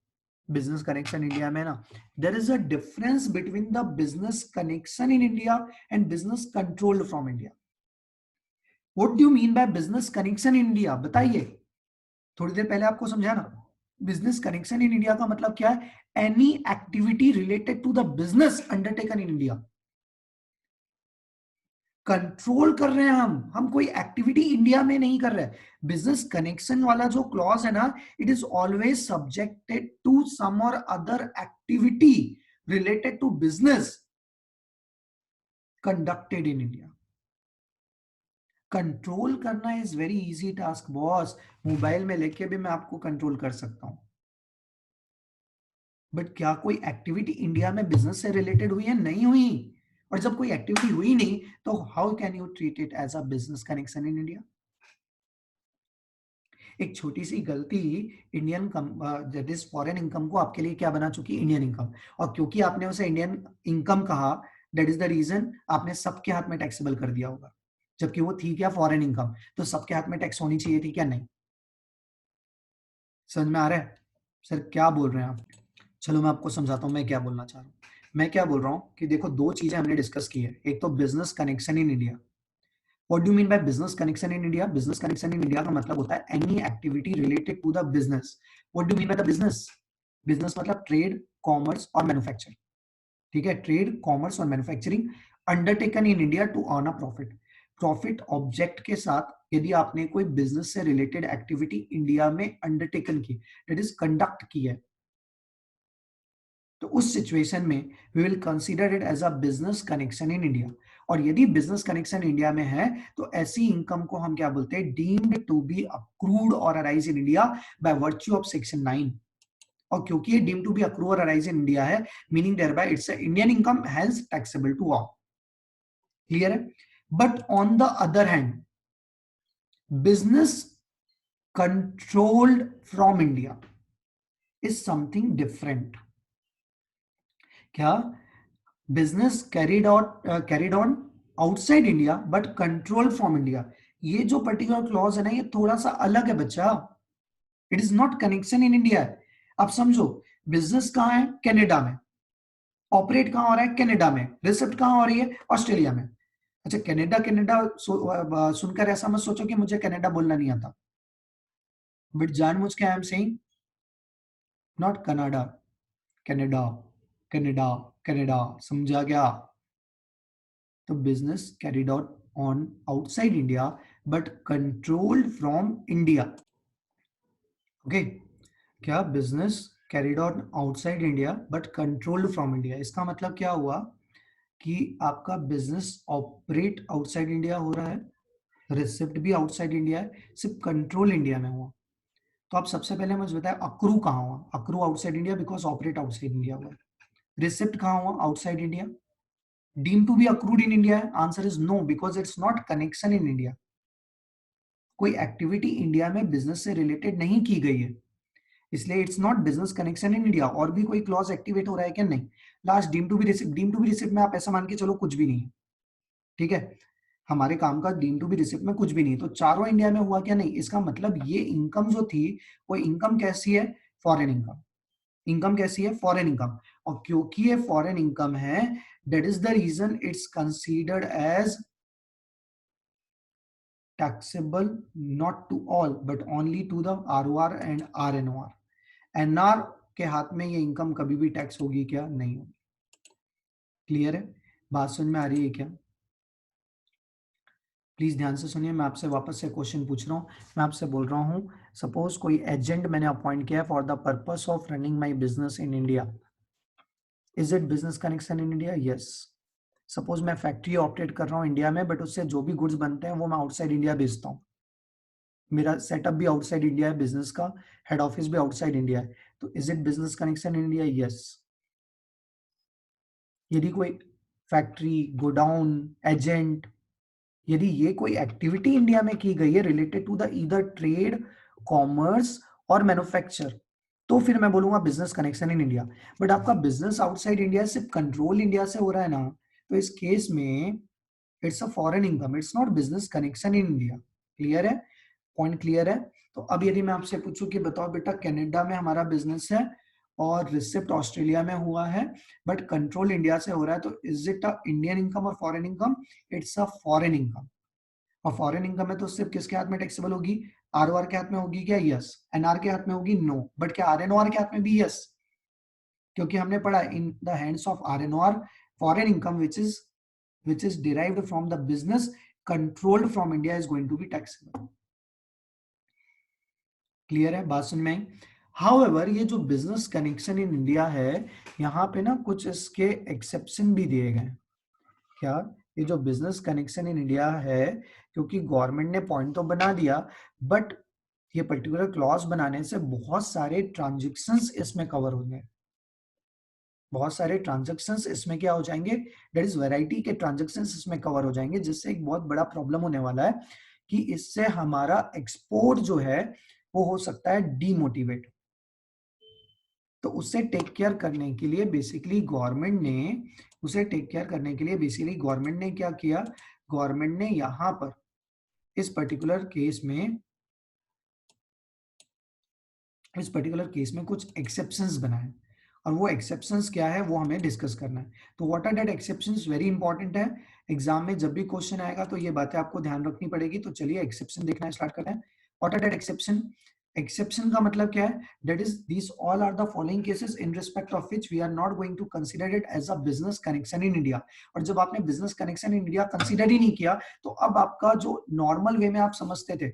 बिजनेस कनेक्शन इंडिया में ना, there is a difference between the business connection in India and business controlled from India. What do you mean by business connection in India? बताइए, थोड़ी देर पहले आपको समझा ना। बिजनेस कनेक्शन इन इंडिया का मतलब क्या है? Any activity related to the business undertaken in India. Control कर रहे हैं हम कोई एक्टिविटी इंडिया में नहीं कर रहे हैं। बिजनेस कनेक्शन वाला जो क्लॉज है ना, it is always subjected to some और other activity related to business conducted in India. Control करना is very easy task boss, mobile में लेके भी मैं आपको कंट्रोल कर सकता हूं। बट क्या कोई एक्टिविटी इंडिया में बिजनेस से रिलेटेड हुई है? नहीं हुई। और जब कोई एक्टिविटी हुई नहीं तो how can you treat it as a business connection in India? एक छोटी सी गलती Indian that is foreign income को आपके लिए क्या बना चुकी? Indian income. और क्योंकि आपने उसे इंडियन इनकम कहा, दैट इज द रीजन आपने सबके हाथ में टैक्सेबल कर दिया होगा, जबकि वो थी क्या? Foreign income. तो सबके हाथ में टैक्स होनी चाहिए थी क्या? नहीं। समझ में आ रहा है सर क्या बोल रहे हैं आप? चलो मैं आपको समझाता हूँ मैं क्या बोलना चाह रहा हूँ। मैं क्या बोल रहा हूँ कि देखो, दो चीजें हमने डिस्कस की है। एक तो business connection in India. What do mean by business connection in India? Business connection in India का मतलब होता है any activity related to the business. What do mean by the business? Business मतलब ट्रेड, कॉमर्स और manufacturing. ठीक है, trade, commerce और manufacturing undertaken in India to earn a profit. Profit object के साथ यदि आपने कोई बिजनेस से रिलेटेड एक्टिविटी इंडिया में अंडरटेकन की, दैट इज कंडक्ट की है, तो उस सिचुएशन में we will consider it as a business connection in India. और यदि बिजनेस कनेक्शन इंडिया में है तो ऐसी इनकम को हम क्या बोलते हैं? डीम्ड टू बी अक्रूड और arise in India by virtue of section 9। और क्योंकि ये डीम्ड टू बी अक्रू और अराइज इन इंडिया है, meaning thereby it's Indian income, hence taxable to all. Clear है? But on the other hand, business controlled from India is something different. क्या? Business carried on outside India but control from India, ये जो particular clause है ना, ये थोड़ा सा अलग है बच्चा। It is not connection in India. अब समझो, बिजनेस कहाँ है? कनाडा में। ऑपरेट कहाँ हो रहा है? कनाडा में। रिसिप्ट कहाँ हो रही है? ऑस्ट्रेलिया में। अच्छा, कनाडा कनाडा सुनकर ऐसा मत सोचो कि मुझे कनाडा बोलना नहीं आता, बट जानबूझ के I am saying not Canada, Canada, Canada, Canada. समझा क्या? तो business carried out on outside India but controlled from India. Okay, क्या? Business carried out outside India but controlled from India, इसका मतलब क्या हुआ कि आपका बिजनेस ऑपरेट आउटसाइड इंडिया हो रहा है, रिसिप्ट भी आउटसाइड इंडिया है, सिर्फ कंट्रोल इंडिया में हुआ। तो आप सबसे पहले मुझे बताया अक्रू कहाँ हुआ? Accrue outside India because operate outside India हुआ। रिसिप्ट कहाँ हुआ? Outside India. Deem to be accrued in India है? Answer is no, because it's not connection in India. कोई एक्टिविटी इंडिया में बिजनेस से रिलेटेड नहीं की गई है, इसलिए it's not business connection in India. और भी कोई क्लॉज एक्टिवेट हो रहा है क्या? नहीं। Last deem to be receipt. Deem to be receipt में आप ऐसा मान के चलो कुछ भी नहीं है। ठीक है, हमारे काम का डीम टू बी रिसिप्ट में कुछ भी नहीं, तो चारों इंडिया में हुआ क्या? नहीं। इसका मतलब ये इनकम जो थी, वो इनकम कैसी है? Foreign income. इनकम कैसी है? Foreign income. और क्योंकि ये फॉरेन इनकम है, that is the reason it's considered as taxable not to all but only to the ROR and RNOR। NR के हाथ में ये इनकम कभी भी टैक्स होगी क्या? नहीं होगी। क्लियर है? बात समझ में आ रही है क्या? प्लीज ध्यान से सुनिए, मैं आपसे वापस से क्वेश्चन पूछ रहा हूँ। मैं आपसे बोल रहा हूँ, सपोज कोई एजेंट मैंने अपॉइंट किया for the purpose of running my business in India, is it business connection in India? Yes. Suppose मैं फैक्ट्री ऑपरेट कर रहा हूँ इंडिया में, बट उससे जो भी गुड्स बनते हैं वो मैं आउटसाइड इंडिया बेचता हूँ। मेरा सेटअप भी आउटसाइड इंडिया है, बिजनेस का हेड ऑफिस भी आउटसाइड इंडिया है, तो is it business connection in India? Yes. यदि कोई फैक्ट्री, गोडाउन, एजेंट, यदि ये कोई एक्टिविटी इंडिया में की गई है related to the either trade, commerce और मैन्युफैक्चर, तो फिर मैं बोलूंगा business connection in India. But आपका बिजनेस आउटसाइड इंडिया सिर्फ कंट्रोल इंडिया से हो रहा है ना, तो इस केस में it's a foreign income, it's not business connection in India. Clear है? पॉइंट क्लियर है? तो अब यदि मैं आपसे पूछूं कि बताओ बेटा, कनाडा में हमारा बिजनेस है और रिसिप्ट ऑस्ट्रेलिया में हुआ है, बट कंट्रोल इंडिया से हो रहा है, तो is it a Indian income और foreign income? It's a foreign income. और फॉरेन इनकम है तो सिर्फ किसके हाथ में टैक्सेबल होगी? आरओआर के हाथ में होगी क्या? यस। एनआर के हाथ में होगी? नो। बट क्या आरएनओआर के हाथ में भी? यस। क्योंकि हमने पढ़ा in the hands of RNOR foreign income which is derived from the business controlled from India is going to be taxable। Clear है? बात सुन में आई? हाउएवर ये जो बिजनेस कनेक्शन इन इंडिया है, यहाँ पे ना कुछ इसके एक्सेप्शन भी दिए गए। क्या? ये जो बिजनेस कनेक्शन इन इंडिया है, क्योंकि गवर्नमेंट ने पॉइंट तो बना दिया, बट ये पर्टिकुलर क्लॉज बनाने से बहुत सारे ट्रांजेक्शन्स इसमें कवर हो गए। बहुत सारे ट्रांजैक्शंस इसमें क्या हो जाएंगे, दैट इज वैरायटी के ट्रांजैक्शंस इसमें कवर हो जाएंगे, जिससे एक बहुत बड़ा प्रॉब्लम होने वाला है कि इससे हमारा एक्सपोर्ट जो है वो हो सकता है डीमोटिवेट। तो उससे टेक केयर करने के लिए बेसिकली गवर्नमेंट ने क्या किया, गवर्नमेंट ने यहां पर इस पर्टिकुलर केस में कुछ एक्सेप्शंस बनाए, और वो एक्सेप्शंस क्या है वो हमें डिस्कस करना है। तो what are that exceptions, very important है, एग्जाम में जब भी क्वेश्चन आएगा तो ये बातें आपको ध्यान रखनी पड़ेगी। तो चलिए एक्सेप्शन देखना स्टार्ट करते हैं। What are that exception, exception का मतलब क्या है, that is these all are the following cases in respect of which we are not going to consider it as a business connection in India. और जब आपने business connection in India consider ही नहीं किया, तो अब आपका जो नॉर्मल वे में आप समझते थे,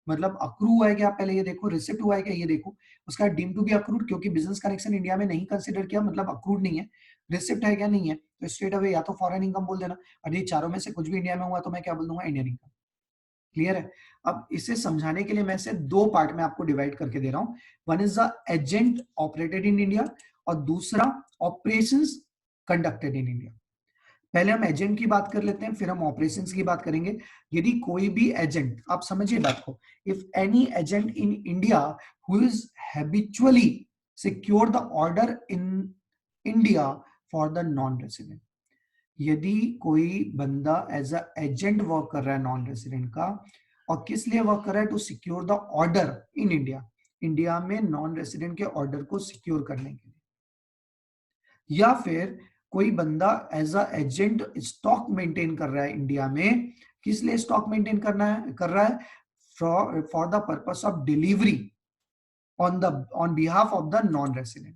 मतलब अक्रू हुआ है क्या, पहले ये देखो, रिसिप्ट हुआ है क्या ये देखो, उसका डीम टू बी अक्रूड, क्योंकि बिजनेस कनेक्शन इंडिया में नहीं कंसीडर किया मतलब अक्रूड नहीं है। रिसिप्ट है क्या, नहीं है, तो स्ट्रेट अवे या तो फॉरेन इनकम बोल देना, और ये चारों में से कुछ भी इंडिया में हुआ तो मैं क्या बोल दूंगा, इंडियन इनकम। क्लियर है। अब इसे समझाने के लिए मैं इसे दो पार्ट में आपको डिवाइड करके दे रहा हूं। One is the agent operated in India, और दूसरा ऑपरेशंस कंडक्टेड इन इंडिया। पहले हम एजेंट की बात कर लेते हैं, फिर हम ऑपरेशंस की बात करेंगे। यदि कोई भी एजेंट, आप समझिए बात को, if any agent in India who is habitually secure the order in India for the non resident, यदि कोई बंदा एज अ एजेंट वर्क कर रहा है नॉन रेसिडेंट का, और किस लिए वर्क कर रहा है, to secure the order in India, India में नॉन रेसिडेंट के ऑर्डर को सिक्योर करने के लिए, या फिर कोई बंदा as a agent stock maintain कर रहा है इंडिया में, किस लिए स्टॉक मेंटेन कर रहा है, for the purpose of delivery on behalf of the non resident.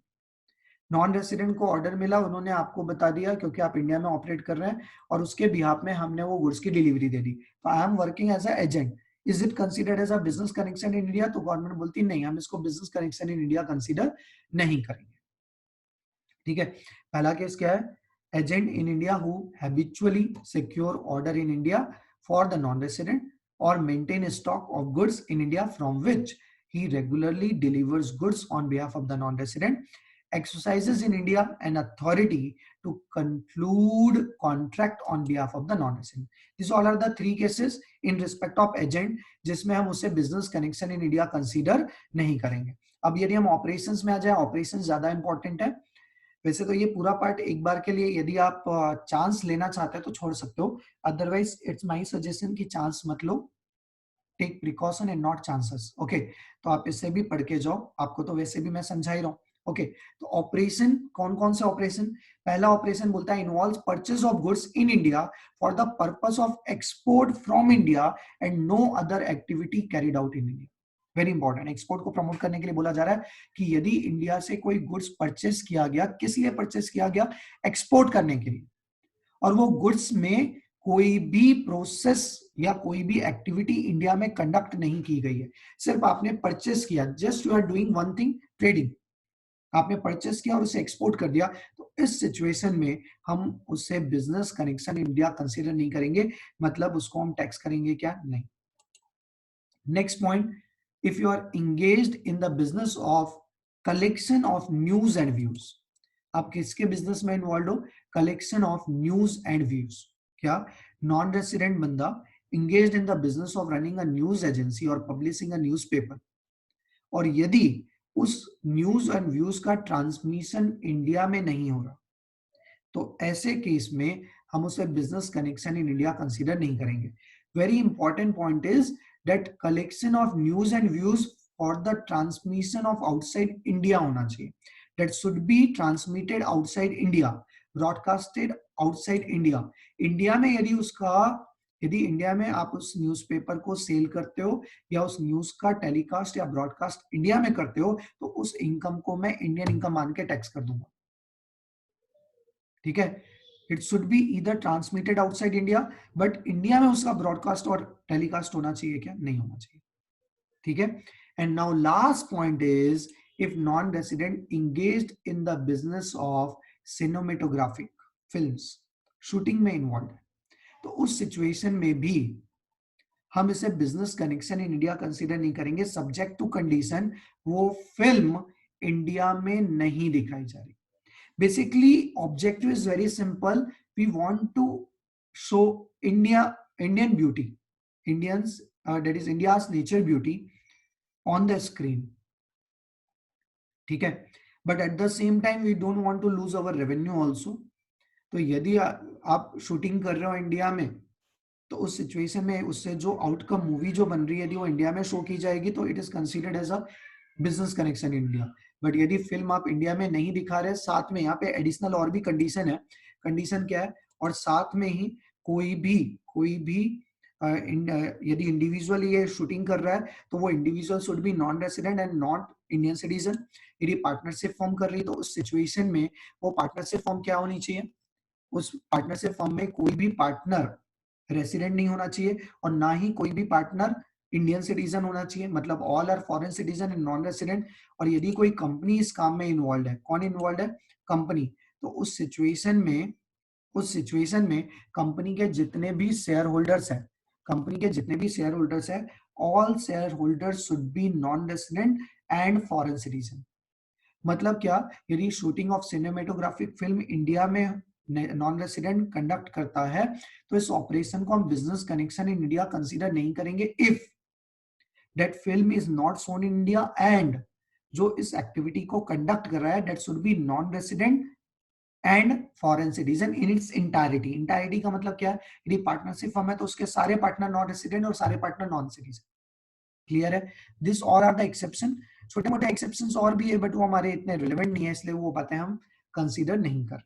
Non resident को ऑर्डर मिला, उन्होंने आपको बता दिया क्योंकि आप इंडिया में ऑपरेट कर रहे हैं, और उसके बिहाफ में हमने वो गुड्स की डिलीवरी दे दी, तो I am working as a agent, is it considered as a business connection in India, तो गवर्नमेंट बोलती नहीं, हम इसको business connection in India consider नहीं करेंगे। ठीक है, पहला केस क्या है, agent in India who habitually secure order in India for the non resident और maintain stock of goods in India from which he regularly delivers goods on behalf of the non-resident, exercises in India an authority to conclude contract on behalf of the non-resident. These all are the three cases in respect of agent जिसमें हम उसे business connection in India consider नहीं करेंगे। अब यदि हम operations में आ जाए, operations ज्यादा important है। वैसे तो ये पूरा पार्ट एक बार के लिए यदि आप चांस लेना चाहते हैं तो छोड़ सकते हो, अदरवाइज इट्स माय सजेशन कि चांस मत लो, take precaution and not chances. Okay, तो आप इससे भी पढ़ के जाओ, आपको तो वैसे भी मैं समझा ही रहा हूँ। ओके, तो ऑपरेशन कौन कौन से ऑपरेशन, पहला ऑपरेशन बोलता है involves purchase of goods in India for the purpose of export from India and no other activity carried out in India. Very important, export को प्रमोट करने के लिए बोला जा रहा है कि यदि इंडिया से कोई गुड्स परचेस किया गया, किस लिए परचेस किया गया, एक्सपोर्ट करने के लिए, और वो गुड्स में कोई भी प्रोसेस या कोई भी एक्टिविटी इंडिया में कंडक्ट नहीं की गई है, सिर्फ आपने परचेस किया, just you are doing one thing, trading, आपने परचेस किया और उसे एक्सपोर्ट कर दिया, तो इस सिचुएशन में हम उसे बिजनेस कनेक्शन इंडिया कंसीडर नहीं करेंगे, मतलब उसको हम टैक्स करेंगे क्या, नहीं। Next point, if you are engaged in the business of collection of news and views, आप किसके बिजनेस में इन्वॉल्व हो, collection of news and views, क्या नॉन रेसिडेंट बंदा engaged in the business of running a news agency or publishing a newspaper, और यदि उस news and views का ट्रांसमिशन इंडिया में नहीं हो रहा, तो ऐसे केस में हम उसे business connection in India consider नहीं करेंगे। Very important point is that collection of news and views for the transmission of outside India होना चाहिए, that should be transmitted outside India, broadcasted outside India. India में यदि India में आप उस newspaper को सेल करते हो या उस न्यूज का टेलीकास्ट या ब्रॉडकास्ट इंडिया में करते हो, तो उस इनकम को मैं इंडियन इनकम मान के टैक्स कर दूंगा। ठीक है, it should be either transmitted outside India, but India में उसका ब्रॉडकास्ट और टेलीकास्ट होना चाहिए क्या, नहीं होना चाहिए। ठीक है, and now last point is if non resident engaged in the business of cinematographic films, shooting में इन्वॉल्व है, तो उस सिचुएशन में भी हम इसे business connection in India consider नहीं करेंगे, सब्जेक्ट टू कंडीशन वो फिल्म इंडिया में नहीं दिखाई जा रही। Basically, objective is very simple. We want to show Indian beauty, Indians, that is India's nature beauty on the screen. ठीक है, but at the same time we don't want to lose our revenue also. तो यदि आप shooting कर रहे हो India में, तो उस सिचुएशन में उससे जो आउटकम मूवी जो बन रही है यदि वो इंडिया में शो की जाएगी तो it is considered as a business connection in India. But यदि फिल्म आप इंडिया में नहीं दिखा रहे, साथ में यहाँ पे एडिशनल और भी कंडीशन है. कंडीशन क्या है? और साथ में ही कोई भी यदि इंडिविजुअल ये शूटिंग कर रहा है तो वो individual should be non resident and not Indian citizen. यदि पार्टनरशिप फॉर्म कर रही है तो उस सिचुएशन में वो पार्टनरशिप फॉर्म क्या होनी चाहिए? उस पार्टनरशिप फॉर्म में कोई भी पार्टनर रेसिडेंट नहीं होना चाहिए और ना ही कोई भी पार्टनर इंडियन सिटीजन होना चाहिए. मतलब all are foreign citizen and non resident. और यदि कोई कंपनी इस काम में इन्वॉल्व है, कौन इन्वॉल्व है? कंपनी. तो उस सिचुएशन में कंपनी के जितने भी शेयर होल्डर्स हैं, all shareholders should be non resident and foreign citizen. मतलब क्या? यदि shooting of cinematographic film India में नॉन रेसिडेंट कंडक्ट करता है तो इस ऑपरेशन को हम business connection in India consider नहीं करेंगे if that film is not shown in India and जो इस एक्टिविटी को कंडक्ट कर रहा है that should be non resident and foreign citizen in it's entirety. Entirety का मतलब क्या है? यदि पार्टनरशिप फर्म है तो उसके सारे पार्टनर नॉन रेसिडेंट और सारे पार्टनर नॉन सिटीजन. क्लियर है? This all are the exception. छोटे मोटे एक्सेप्शंस और भी है बट वो हमारे इतने रिलेवेंट नहीं है, इसलिए वो बातें हम कंसीडर नहीं कर.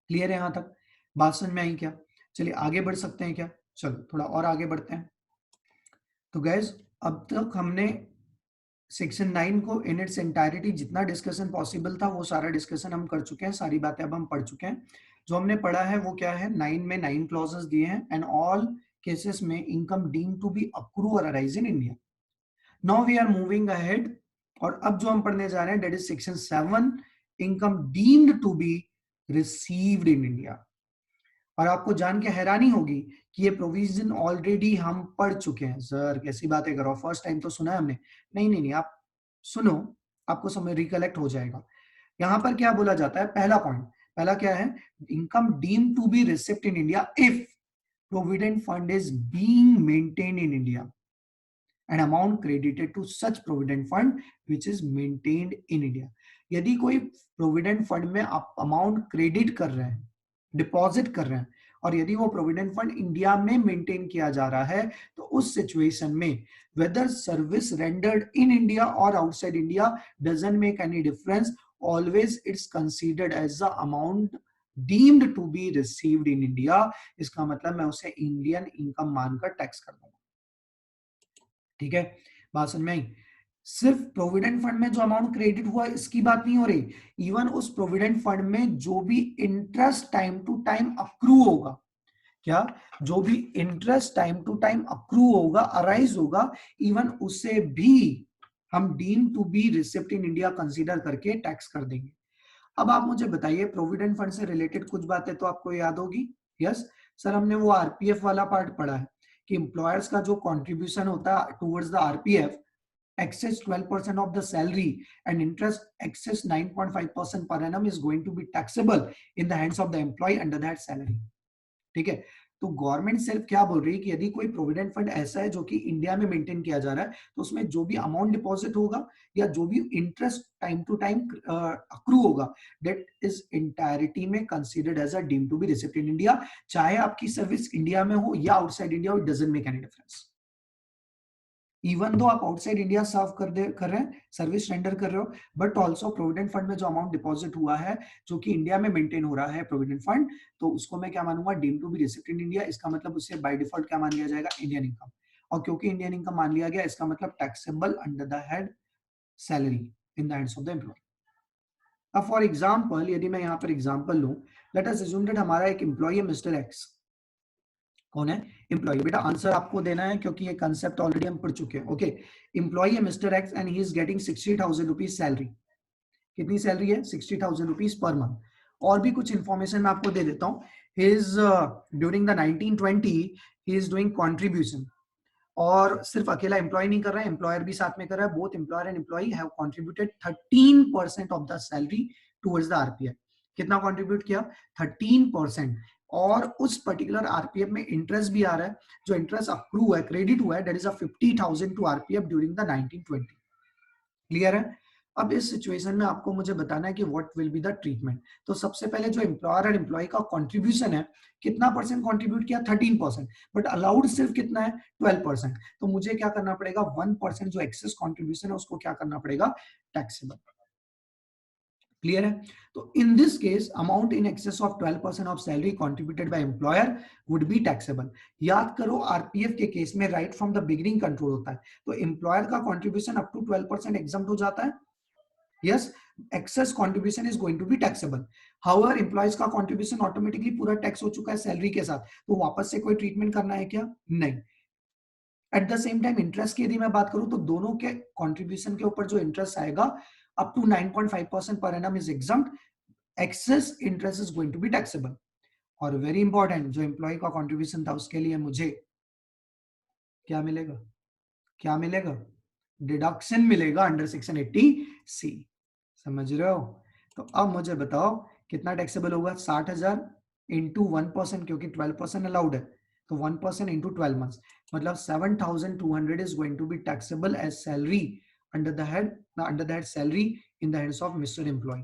क्लियर है? यहां तक बात समझ में आई क्या? चलिए आगे बढ़ सकते हैं क्या? चलो थोड़ा और आगे बढ़ते हैं. तो गाइस, अब तक हमने सेक्शन 9 को इन इट्स एंटायरिटी जितना डिस्कशन पॉसिबल था वो सारा डिस्कशन हम कर चुके हैं. सारी बातें अब हम पढ़ चुके हैं. जो हमने पढ़ा है वो क्या है? 9 में 9 क्लॉजेस दिए हैं एंड ऑल केसेस में income deemed to be accrue और arise in India. Now we are moving ahead और अब जो हम पढ़ने जा रहे हैं that is section 7, income deemed to be received in India. और आपको जान के हैरानी होगी कि ये प्रोविजन ऑलरेडी हम पढ़ चुके हैं. सर कैसी बातें करो, फर्स्ट टाइम तो सुना है हमने. नहीं, आप सुनो, आपको समझ रिकलेक्ट हो जाएगा. यहां पर क्या बोला जाता है? पहला क्या है? Income deemed to be received in India if provident fund is being maintained in India and amount credited to such provident fund which is maintained in India. यदि कोई प्रोविडेंट फंड में आप अमाउंट क्रेडिट कर रहे हैं, deposit कर रहे हैं और यदि वो प्रोविडेंट फंड इंडिया में मेंटेन किया जा रहा है तो उस सिचुएशन में whether service rendered in India और outside India doesn't make any difference. Always it's considered as the amount deemed to be received in India. इसका मतलब मैं उसे इंडियन इनकम मानकर टैक्स कर दूंगा. ठीक है, बात समझ में आई? सिर्फ प्रोविडेंट फंड में जो अमाउंट क्रेडिट हुआ इसकी बात नहीं हो रही. इवन उस प्रोविडेंट फंड में जो भी interest time to time accrue होगा, क्या? जो भी interest time to time accrue होगा, अराइज होगा, इवन उसे भी हम deem to be receipt in India consider करके टैक्स कर देंगे. अब आप मुझे बताइए, प्रोविडेंट फंड से रिलेटेड कुछ बातें तो आपको याद होगी. यस सर, हमने वो आरपीएफ वाला पार्ट पढ़ा है कि एम्प्लॉयर्स का जो कंट्रीब्यूशन होता है towards the RPF excess 12% of the salary and interest excess 9.5% per annum is going to be taxable in the hands of the employee under that salary. ठीक है, तो गवर्नमेंट सिर्फ क्या बोल रही है कि यदि कोई प्रोविडेंट फंड ऐसा है जो कि इंडिया में मेंटेन किया जा रहा है तो उसमें जो भी अमाउंट डिपॉजिट होगा या जो भी interest time to time accrue होगा दैट इज इंटायरिटी में considered as a deemed to be receipt in India. चाहे आपकी सर्विस इंडिया में हो या outside India, it doesn't make any difference. Even though आप आउटसाइड इंडिया सर्व कर रहे हैं, सर्विस रेंडर कर रहे हो, बट ऑल्सो प्रोविडेंट फंड में जो अमाउंट डिपॉजिट हुआ है जो कि इंडिया में मेंटेन हो रहा है प्रोविडेंट फंड, तो उसको मैं क्या मानूंगा? Deemed to be receipt in India. इसका मतलब उसे बाय डिफॉल्ट क्या मान लिया जाएगा? Indian income. और क्योंकि इंडियन इनकम मान लिया गया, इसका मतलब taxable under the head salary in the hands of the employee. अब फॉर एग्जाम्पल, यदि मैं यहाँ पर एग्जाम्पल लूं, लेट अस अज्यूम दैट हमारा एक एम्प्लॉय है मिस्टर एक्स. कौन है? एम्प्लॉय. बेटा आंसर आपको देना है क्योंकि ये कंसेप्ट ऑलरेडी हम पढ़ चुके हैं. ओके, एम्प्लॉय है mister x and he is getting 60,000 rupees salary. कितनी सैलरी है? 60,000 रुपीज पर मंथ. और भी कुछ इंफॉर्मेशन मैं आपको दे देता हूँ. His during the 1920 he is doing contribution. और सिर्फ अकेला एम्प्लॉय नहीं कर रहा है, एम्प्लॉयर भी साथ में कर रहा है. Both employer and employee have contributed 13% of the salary towards the RPF. कितना कंट्रीब्यूट किया? 13%। और उस पर्टिकुलर आरपीएफ में इंटरेस्ट भी आ रहा है, जो इंटरेस्ट अप्रूव है, क्रेडिट हुआ है, that is 50,000 to RPF during the 1920। Clear है? अब इस सिचुएशन में आपको मुझे बताना है कि what will be the treatment. तो सबसे पहले जो एम्प्लॉयर और एम्प्लॉय का कंट्रीब्यूशन है, कितना परसेंट कंट्रीब्यूट किया? 13%, बट अलाउड सिर्फ कितना है? 12%। तो मुझे क्या करना पड़ेगा? 1% जो एक्सेस कंट्रीब्यूशन है उसको क्या करना पड़ेगा? टैक्सेबल। क्लियर है? तो in this case amount in excess of 12% of salary contributed by employer would be taxable. याद करो आरपीएफ के केस में right from the beginning control होता है, तो एम्प्लॉयर का कंट्रीब्यूशन अप टू 12% एग्जम्प्ट हो जाता है। Yes, excess contribution is going to be taxable. However, employees का contribution automatically पूरा टैक्स हो चुका है सैलरी के साथ, तो वापस से कोई ट्रीटमेंट करना है क्या? नहीं। Eight the same time interest की यदि मैं बात करूं तो दोनों के कंट्रीब्यूशन के ऊपर जो इंटरेस्ट आएगा up to 9.5% per annum is exempt, excess interest is going to be taxable. और वेरी इंपॉर्टेंट, जो एम्प्लॉय का कंट्रीब्यूशन था उसके लिए मुझे क्या मिलेगा? क्या मिलेगा? डिडक्शन मिलेगा अंडर सेक्शन 80C। समझ रहे हो? तो अब मुझे बताओ कितना टैक्सेबल होगा? 60,000 इंटू 1%, क्योंकि 12% अलाउड है, तो 1% इंटू 12 मंथ्स, मतलब 7,200 is going to be taxable as salary under the head salary in the heads of mister employee.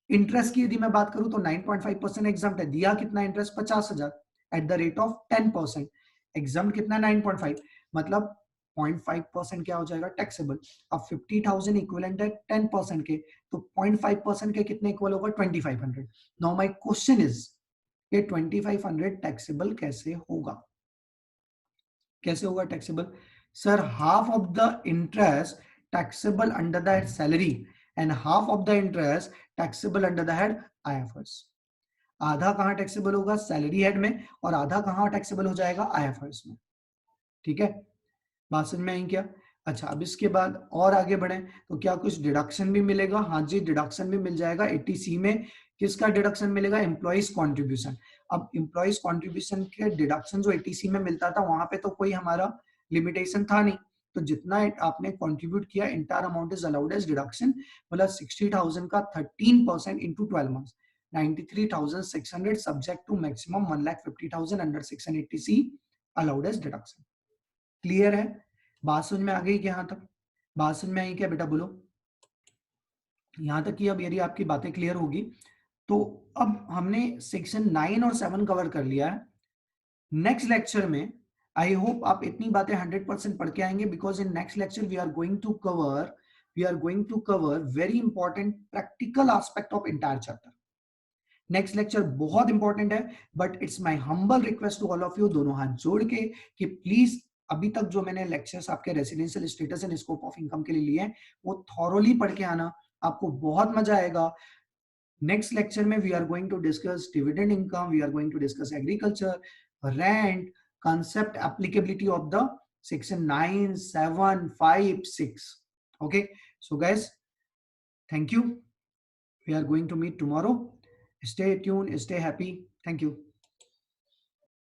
Interest की यदि मैं बात करूं तो 9.5% एग्जाम्प्ट है। दिया कितना interest? 50,000 at the rate of 10%। Exempt कितना? 9.5, मतलब 0.5% क्या हो जाएगा? टैक्सेबल। अब 50,000 इक्विवेलेंट है 10% के, तो 0.5% के कितने इक्वल होगा? 2,500। नाउ माय क्वेश्चन इज ये 2,500 टैक्सेबल कैसे होगा? कैसे होगा taxable? Sir, half of the interest taxable under the head salary and half of the interest taxable under the head IFRS. आधा कहां टैक्सेबल होगा? सैलरी हेड में, और आधा कहां टैक्सेबल हो जाएगा? आईएफआरएस में। ठीक है, बात समझ में आई क्या? अच्छा, अब इसके बाद और आगे बढ़े तो क्या कुछ डिडक्शन भी मिलेगा? हाँ जी, डिडक्शन भी मिल जाएगा 80C में। किसका डिडक्शन मिलेगा? Employees contribution. अब एम्प्लॉइज कॉन्ट्रीब्यूशन के डिडक्शन जो 80C में मिलता था, वहां पे तो कोई हमारा लिमिटेशन था नहीं, तो जितना आपने कंट्रीब्यूट किया entire amount is allowed as deduction. मतलब 60,000 का 13% into 12 months, 93,600 subject to maximum 1,50,000 under section 80C allowed as deduction. Clear है? बात समझ में आ गई क्या? यहां तक बात समझ में आई क्या बेटा? बोलो। यहां तक कि अब यदि आपकी बातें क्लियर होगी तो अब हमने सेक्शन 9 और 7 कवर कर लिया है। नेक्स्ट लेक्चर में आई होप आप इतनी बातें 100% पढ़ के आएंगे, because in next lecture we are going to cover very important practical aspect of entire chapter. Next lecture बहुत इंपॉर्टेंट है, but it's my humble request to all of you, दोनों हाथ जोड़ के, कि प्लीज अभी तक जो मैंने लेक्चर्स आपके residential status and scope of income के लिए लिए हैं वो थॉरोली पढ़ के आना, आपको बहुत मजा आएगा। नेक्स्ट लेक्चर में we are going to discuss dividend income, we are going to discuss agriculture, rent, concept applicability of the section 9, 7, 5, 6. Okay, so guys, thank you. We are going to meet tomorrow. Stay tuned, stay happy. Thank you.